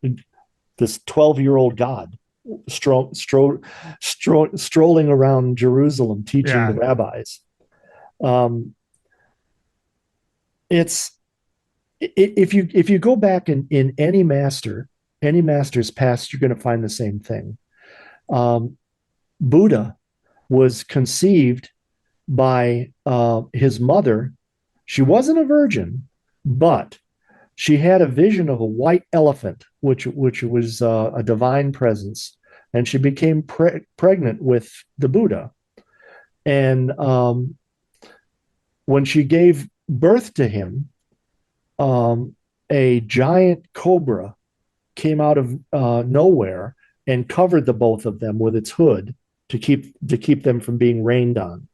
this 12-year-old God strolling around Jerusalem teaching the Yeah. rabbis. Um, it's if you go back in any master's past, you're going to find the same thing. Um, Buddha was conceived by his mother. She wasn't a virgin, but she had a vision of a white elephant, which was a divine presence, and she became pregnant with the Buddha. And when she gave birth to him, um, a giant cobra came out of nowhere and covered the both of them with its hood to keep them from being rained on.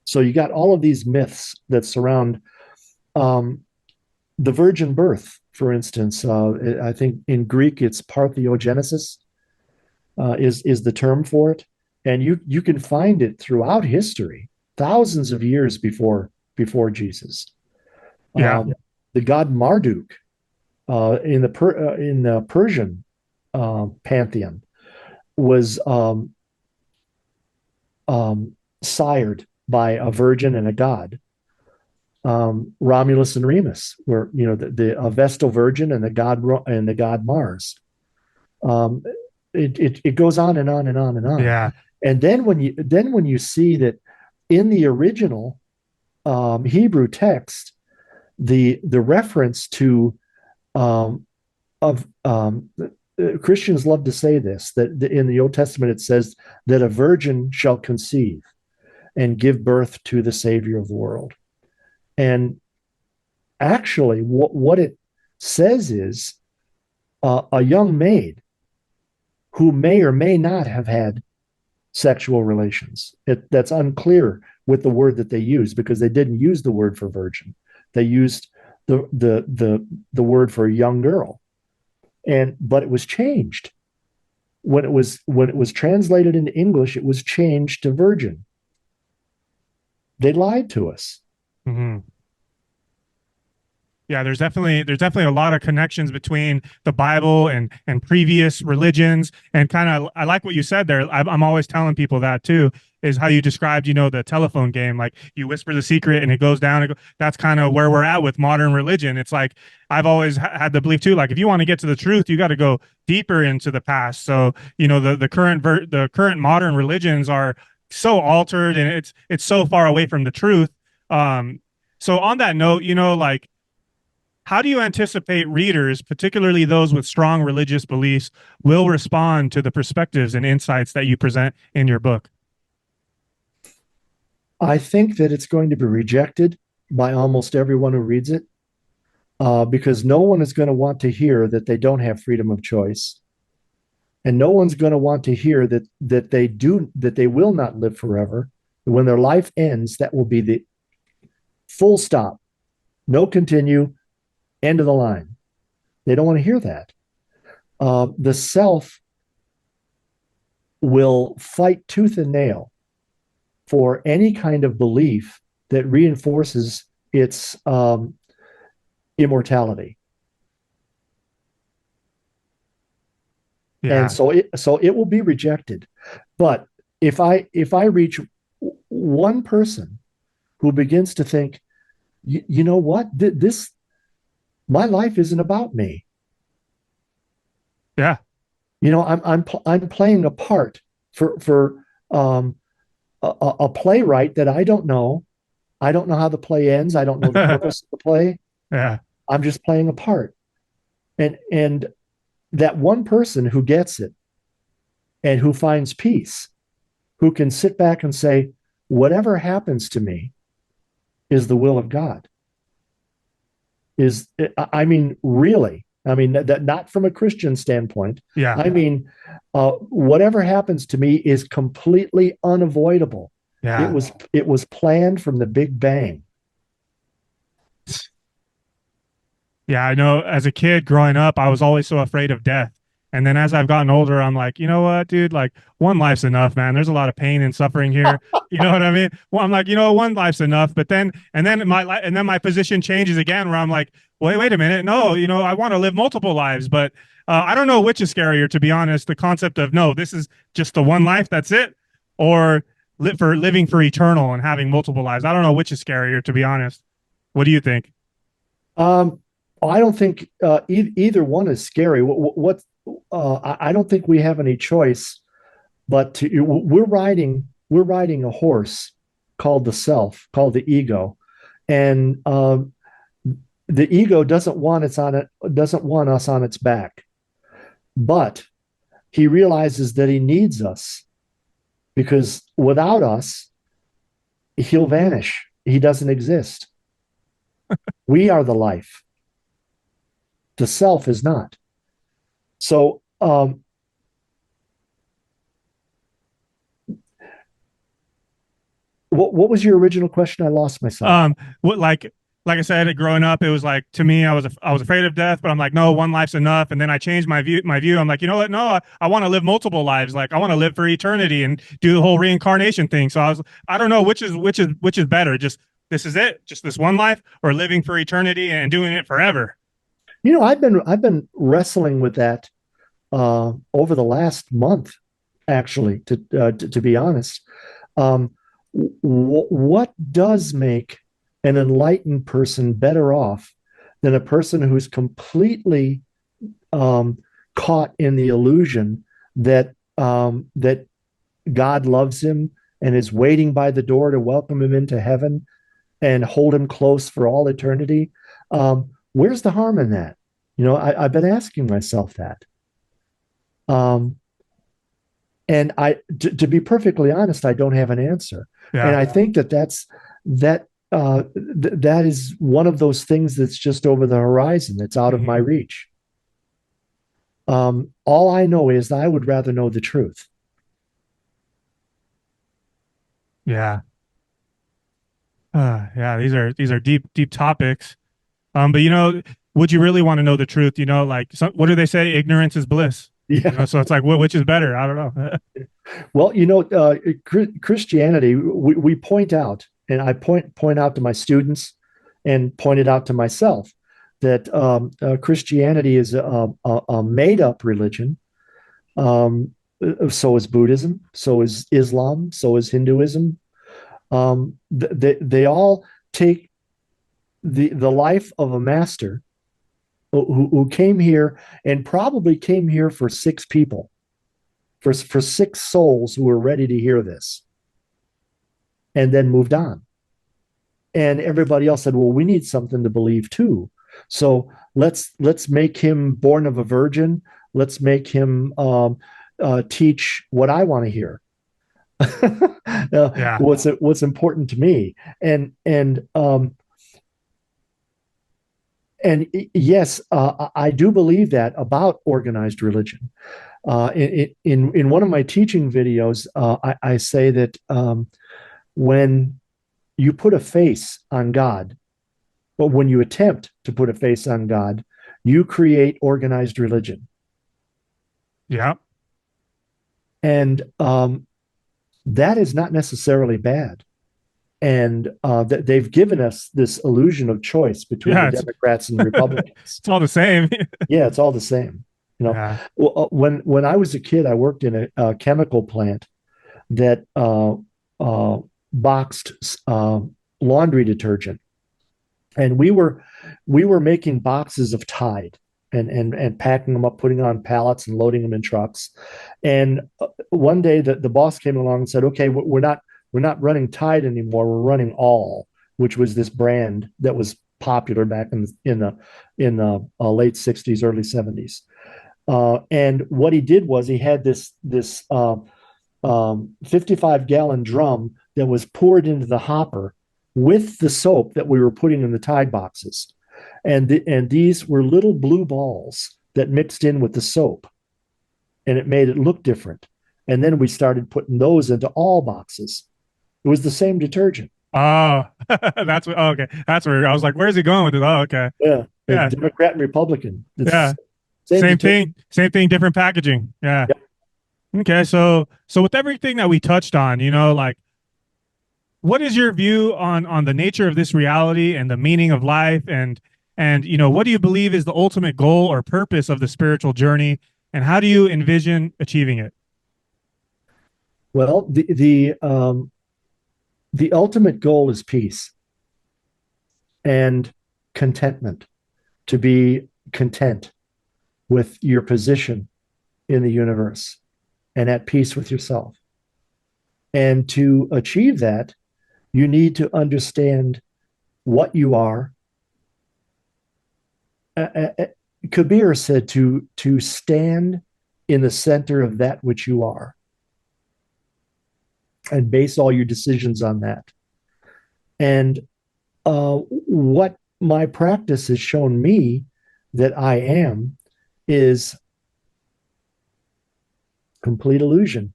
So you got all of these myths that surround um, the virgin birth, for instance. I think in Greek it's parthenogenesis is the term for it, and you can find it throughout history, thousands of years before Jesus. Yeah. The god Marduk in the Persian pantheon was sired by a virgin and a god. Romulus and Remus were, the Vestal Virgin and the god Mars. Um, it goes on and on and on and on. Yeah. And then when you see that in the original Hebrew text, the reference to of Christians love to say this, that in the Old Testament it says that a virgin shall conceive and give birth to the Savior of the world. And actually, what it says is a young maid who may or may not have had sexual relations. That's unclear with the word that they use, because they didn't use the word for virgin. They used the word for a young girl, but it was changed when it was translated into English. It was changed to virgin. They lied to us. Hmm. Yeah, there's definitely a lot of connections between the Bible and previous religions, and kind of I like what you said there. I'm always telling people that too, is how you described, the telephone game. Like you whisper the secret and it goes down. That's kind of where we're at with modern religion. It's like I've always had the belief too. Like if you want to get to the truth, you got to go deeper into the past. So the current modern religions are so altered, and it's so far away from the truth. So on that note, like, how do you anticipate readers, particularly those with strong religious beliefs, will respond to the perspectives and insights that you present in your book? I think that it's going to be rejected by almost everyone who reads it, because no one is going to want to hear that they don't have freedom of choice, and no one's going to want to hear that they will not live forever. When their life ends, that will be the full stop, no continue, end of the line. They don't want to hear that. The self will fight tooth and nail for any kind of belief that reinforces its immortality. And Yeah. so it will be rejected. But if I reach one person who begins to think, you know what, this my life isn't about me. Yeah. I'm playing a part for a playwright that I don't know. I don't know how the play ends. I don't know the purpose of the play. Yeah. I'm just playing a part. And that one person who gets it and who finds peace, who can sit back and say, whatever happens to me is the will of God. I mean, really, I mean, that not from a Christian standpoint. Yeah. I mean, whatever happens to me is completely unavoidable. Yeah. It was planned from the Big Bang. Yeah, I know as a kid growing up, I was always so afraid of death. And then as I've gotten older, I'm like, you know what, dude? Like one life's enough, man. There's a lot of pain and suffering here. You know what I mean? Well, I'm like, one life's enough. But then, and then my position changes again, where I'm like, wait a minute, no, I want to live multiple lives, but I don't know which is scarier, to be honest. The concept of no, this is just the one life, that's it, or living for eternal and having multiple lives. I don't know which is scarier, to be honest. What do you think? Um, I don't think either one is scary. I don't think we have any choice but to. We're riding a horse called the self, called the ego, and the ego doesn't want us on its back, but he realizes that he needs us because without us, he'll vanish. He doesn't exist. We are the life. The self is not. So, what was your original question? I lost myself. What like I said, growing up, it was like to me, I was afraid of death, but I'm like, no, one life's enough. And then I changed my view. I'm like, you know what? No, I want to live multiple lives. Like I want to live for eternity and do the whole reincarnation thing. So I don't know which is better. Just this is it, just this one life, or living for eternity and doing it forever. I've been wrestling with that over the last month, actually. To be honest, um, what does make an enlightened person better off than a person who's completely um, caught in the illusion that God loves him and is waiting by the door to welcome him into heaven and hold him close for all eternity? Where's the harm in that? I've been asking myself that. Um, and to be perfectly honest, I don't have an answer. And Yeah. I think that is one of those things that's just over the horizon, that's out of my Hmm. reach. All I know is that I would rather know the truth. Yeah. Yeah. These are deep topics. But would you really want to know the truth? Like what do they say? Ignorance is bliss. Yeah. So it's like, which is better? I don't know. Well, Christianity, we point out, and I point out to my students and pointed out to myself that Christianity is a made up religion. Um, so is Buddhism, so is Islam, so is Hinduism. They all take the life of a master who came here and probably came here for six people, for six souls who were ready to hear this, and then moved on. And everybody else said, "Well, we need something to believe too. So let's make him born of a virgin. Let's make him teach what I want to hear." Yeah. What's important to me, and and um, and yes, I do believe that about organized religion. In one of my teaching videos, I say that when you put a face on God, but when you attempt to put a face on God, you create organized religion. Yeah. And that is not necessarily bad. And they've given us this illusion of choice between the Yeah. It's Democrats and the Republicans. it's all the same. Yeah, it's all the same. You know, Yeah. well, when I was a kid, I worked in a chemical plant that uh, boxed laundry detergent, and we were making boxes of Tide and packing them up, putting on pallets and loading them in trucks. And one day the boss came along and said, "Okay, we're not running Tide anymore. We're running All, which was this brand that was popular back in the late '60s, early '70s." And what he did was he had this 55-gallon drum that was poured into the hopper with the soap that we were putting in the Tide boxes. And these were little blue balls that mixed in with the soap, and it made it look different. And then we started putting those into all boxes. It was the same detergent. Oh, that's what, oh, okay. That's where I was like, where's he going with it? Oh, okay. Yeah, Yeah. Democrat and Republican. It's Yeah. same detergent. Same thing, different packaging. Yeah. Yeah. Okay. So with everything that we touched on, like what is your view on the nature of this reality and the meaning of life and what do you believe is the ultimate goal or purpose of the spiritual journey and how do you envision achieving it? Well, the ultimate goal is peace and contentment. To be content with your position in the universe and at peace with yourself. And to achieve that, you need to understand what you are. Kabir said to stand in the center of that which you are and base all your decisions on that. And what my practice has shown me that I am is complete illusion.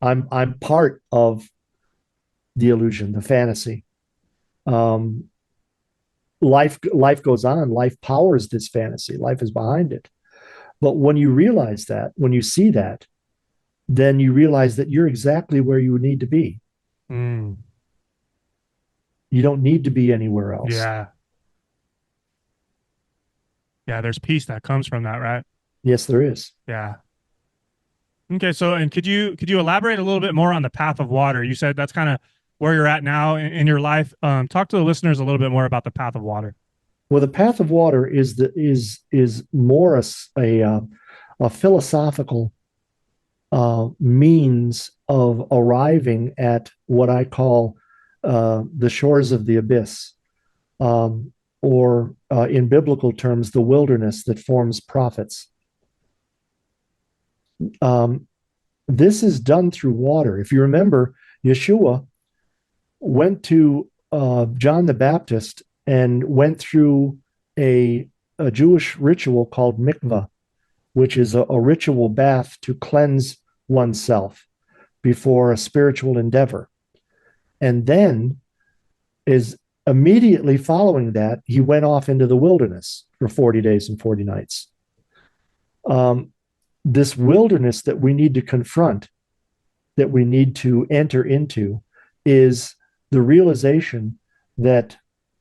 I'm part of the illusion, the fantasy. Um, life goes on. Life powers this fantasy. Life is behind it. But when you realize that, when you see that, then you realize that you're exactly where you need to be. Mm, You don't need to be anywhere else. yeah. Yeah. There's peace that comes from that, right? Yes, there is. Yeah. Okay. So, and could you elaborate a little bit more on the path of water? You said that's kind of where you're at now in your life. Talk to the listeners a little bit more about the path of water. Well, the path of water is more a philosophical means of arriving at what I call the shores of the abyss, or in biblical terms, the wilderness that forms prophets. Um, this is done through water. If you remember, Yeshua went to John the Baptist and went through a Jewish ritual called mikvah, which is a ritual bath to cleanse oneself before a spiritual endeavor. And then is immediately following that, he went off into the wilderness for 40 days and 40 nights. This wilderness that we need to confront, that we need to enter into, is the realization that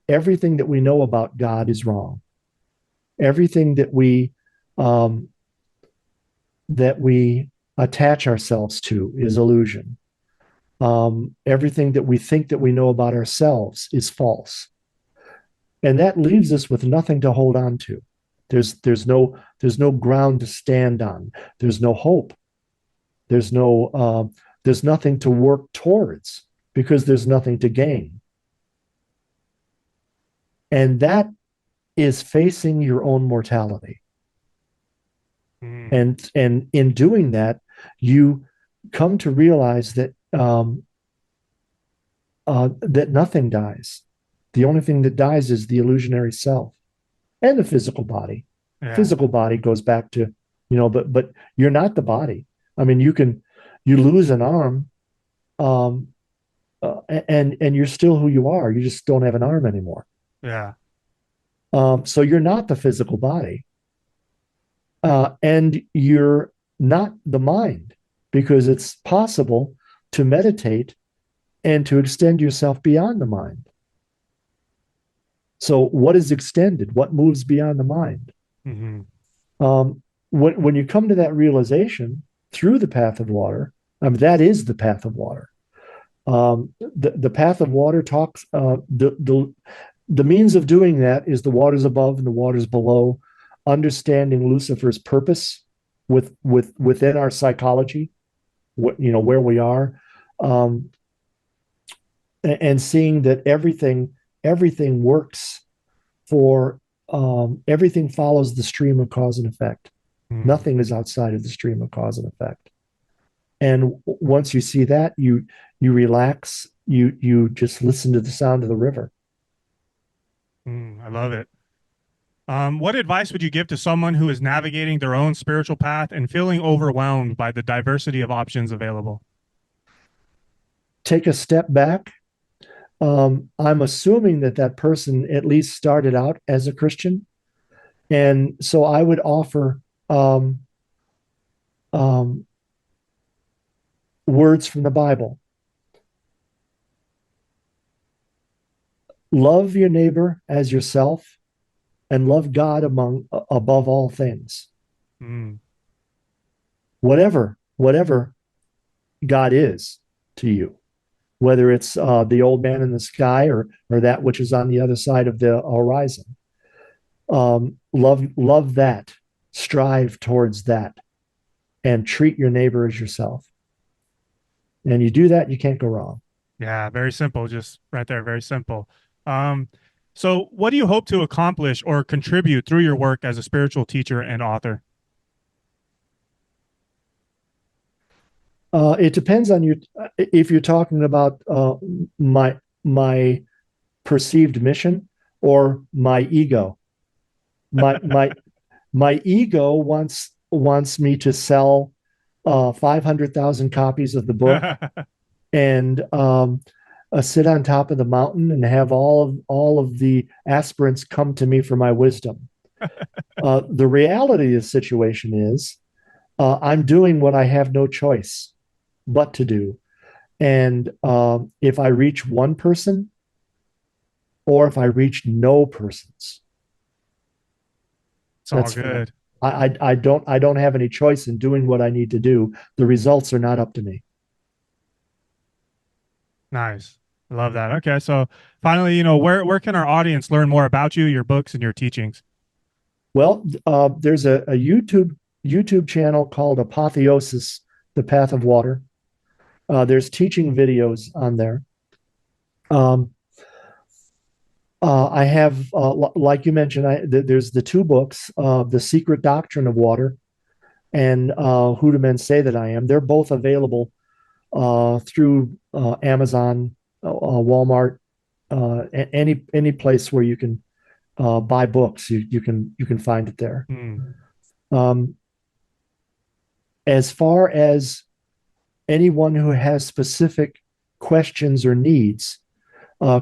everything that we know about God is wrong. Everything um, that we attach ourselves to is illusion. Everything that we think that we know about ourselves is false, and that leaves us with nothing to hold on to. There's no ground to stand on. There's no hope. There's nothing to work towards because there's nothing to gain. And that is facing your own mortality. Mm, And in doing that, you come to realize that nothing dies. The only thing that dies is the illusionary self and the physical body. Yeah. Physical body goes back to, but you're not the body. I mean, you lose an arm, um, and you're still who you are. You just don't have an arm anymore. Yeah. So you're not the physical body, and you're not the mind, because it's possible to meditate and to extend yourself beyond the mind. So, what is extended? What moves beyond the mind? Hmm. When you come to that realization through the path of water, that is the path of water. The path of water talks, the means of doing that is the waters above and the waters below, understanding Lucifer's purpose within our psychology, where we are, um, and seeing that everything works for, everything follows the stream of cause and effect. Mm. Nothing is outside of the stream of cause and effect. And once you see that, you relax. You just listen to the sound of the river. I love it. What advice would you give to someone who is navigating their own spiritual path and feeling overwhelmed by the diversity of options available? Take a step back. I'm assuming that person at least started out as a Christian, and so I would offer, um, words from the Bible. Love your neighbor as yourself, and love God above all things. Mm. Whatever God is to you, whether it's the old man in the sky, or that which is on the other side of the horizon. Love that, strive towards that, and treat your neighbor as yourself. And you do that, you can't go wrong. Yeah, very simple, just right there, very simple. Um, so what do you hope to accomplish or contribute through your work as a spiritual teacher and author? It depends on you. If you're talking about my perceived mission or my ego. My ego wants me to sell 500,000 copies of the book, and sit on top of the mountain and have all of the aspirants come to me for my wisdom. The reality of the situation is, I'm doing what I have no choice but to do. And if I reach one person, or if I reach no persons, It's all that's fine. good. I don't have any choice in doing what I need to do. The results are not up to me. Nice. I love that. Okay, so finally, where can our audience learn more about you, your books, and your teachings? Well, there's a YouTube channel called Apotheosis: The Path of Water. There's teaching videos on there. Um, I have, like you mentioned, there's the two books, The Secret Doctrine of Water and Who Do Men Say That I Am. They're both available through Amazon, Walmart, any place where you can buy books. You can find it there. Hmm. Um, as far as anyone who has specific questions or needs,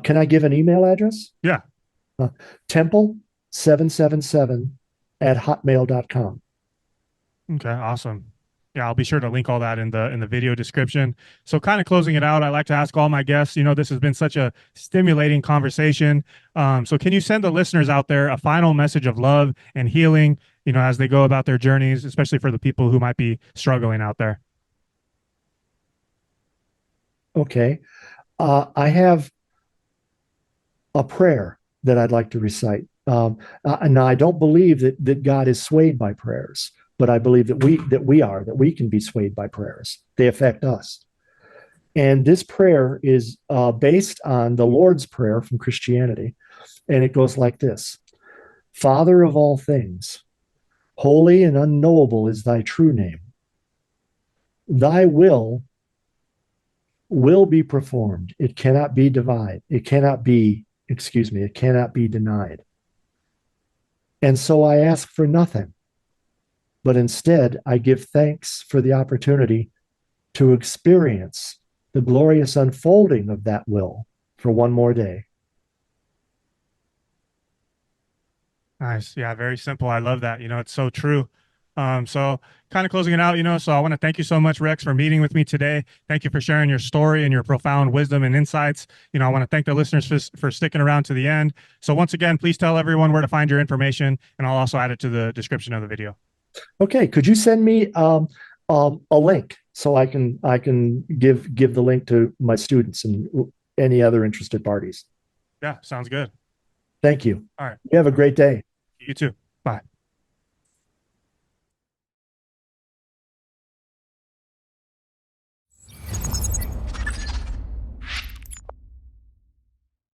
can I give an email address? Yeah. Uh, Temple777 at hotmail.com. Okay, awesome. Yeah, I'll be sure to link all that in the video description. So kind of closing it out, I like to ask all my guests, this has been such a stimulating conversation. So can you send the listeners out there a final message of love and healing, as they go about their journeys, especially for the people who might be struggling out there? Okay. I have a prayer that I'd like to recite. Now, I don't believe that God is swayed by prayers, but I believe that we can be swayed by prayers. They affect us. And this prayer is based on the Lord's Prayer from Christianity. And it goes like this: Father of all things, holy and unknowable is thy true name. Thy will be performed. It cannot be divided. It cannot be, excuse me, it cannot be denied. And so I ask for nothing, but instead I give thanks for the opportunity to experience the glorious unfolding of that will for one more day. Nice. Yeah, very simple. I love that. It's so true. So kind of closing it out, so I want to thank you so much, Rex, for meeting with me today. Thank you for sharing your story and your profound wisdom and insights. I want to thank the listeners for sticking around to the end. So once again, please tell everyone where to find your information, and I'll also add it to the description of the video. Okay, could you send me a link so I can give the link to my students and any other interested parties? Yeah, sounds good. Thank you. All right. You have a great day. You too.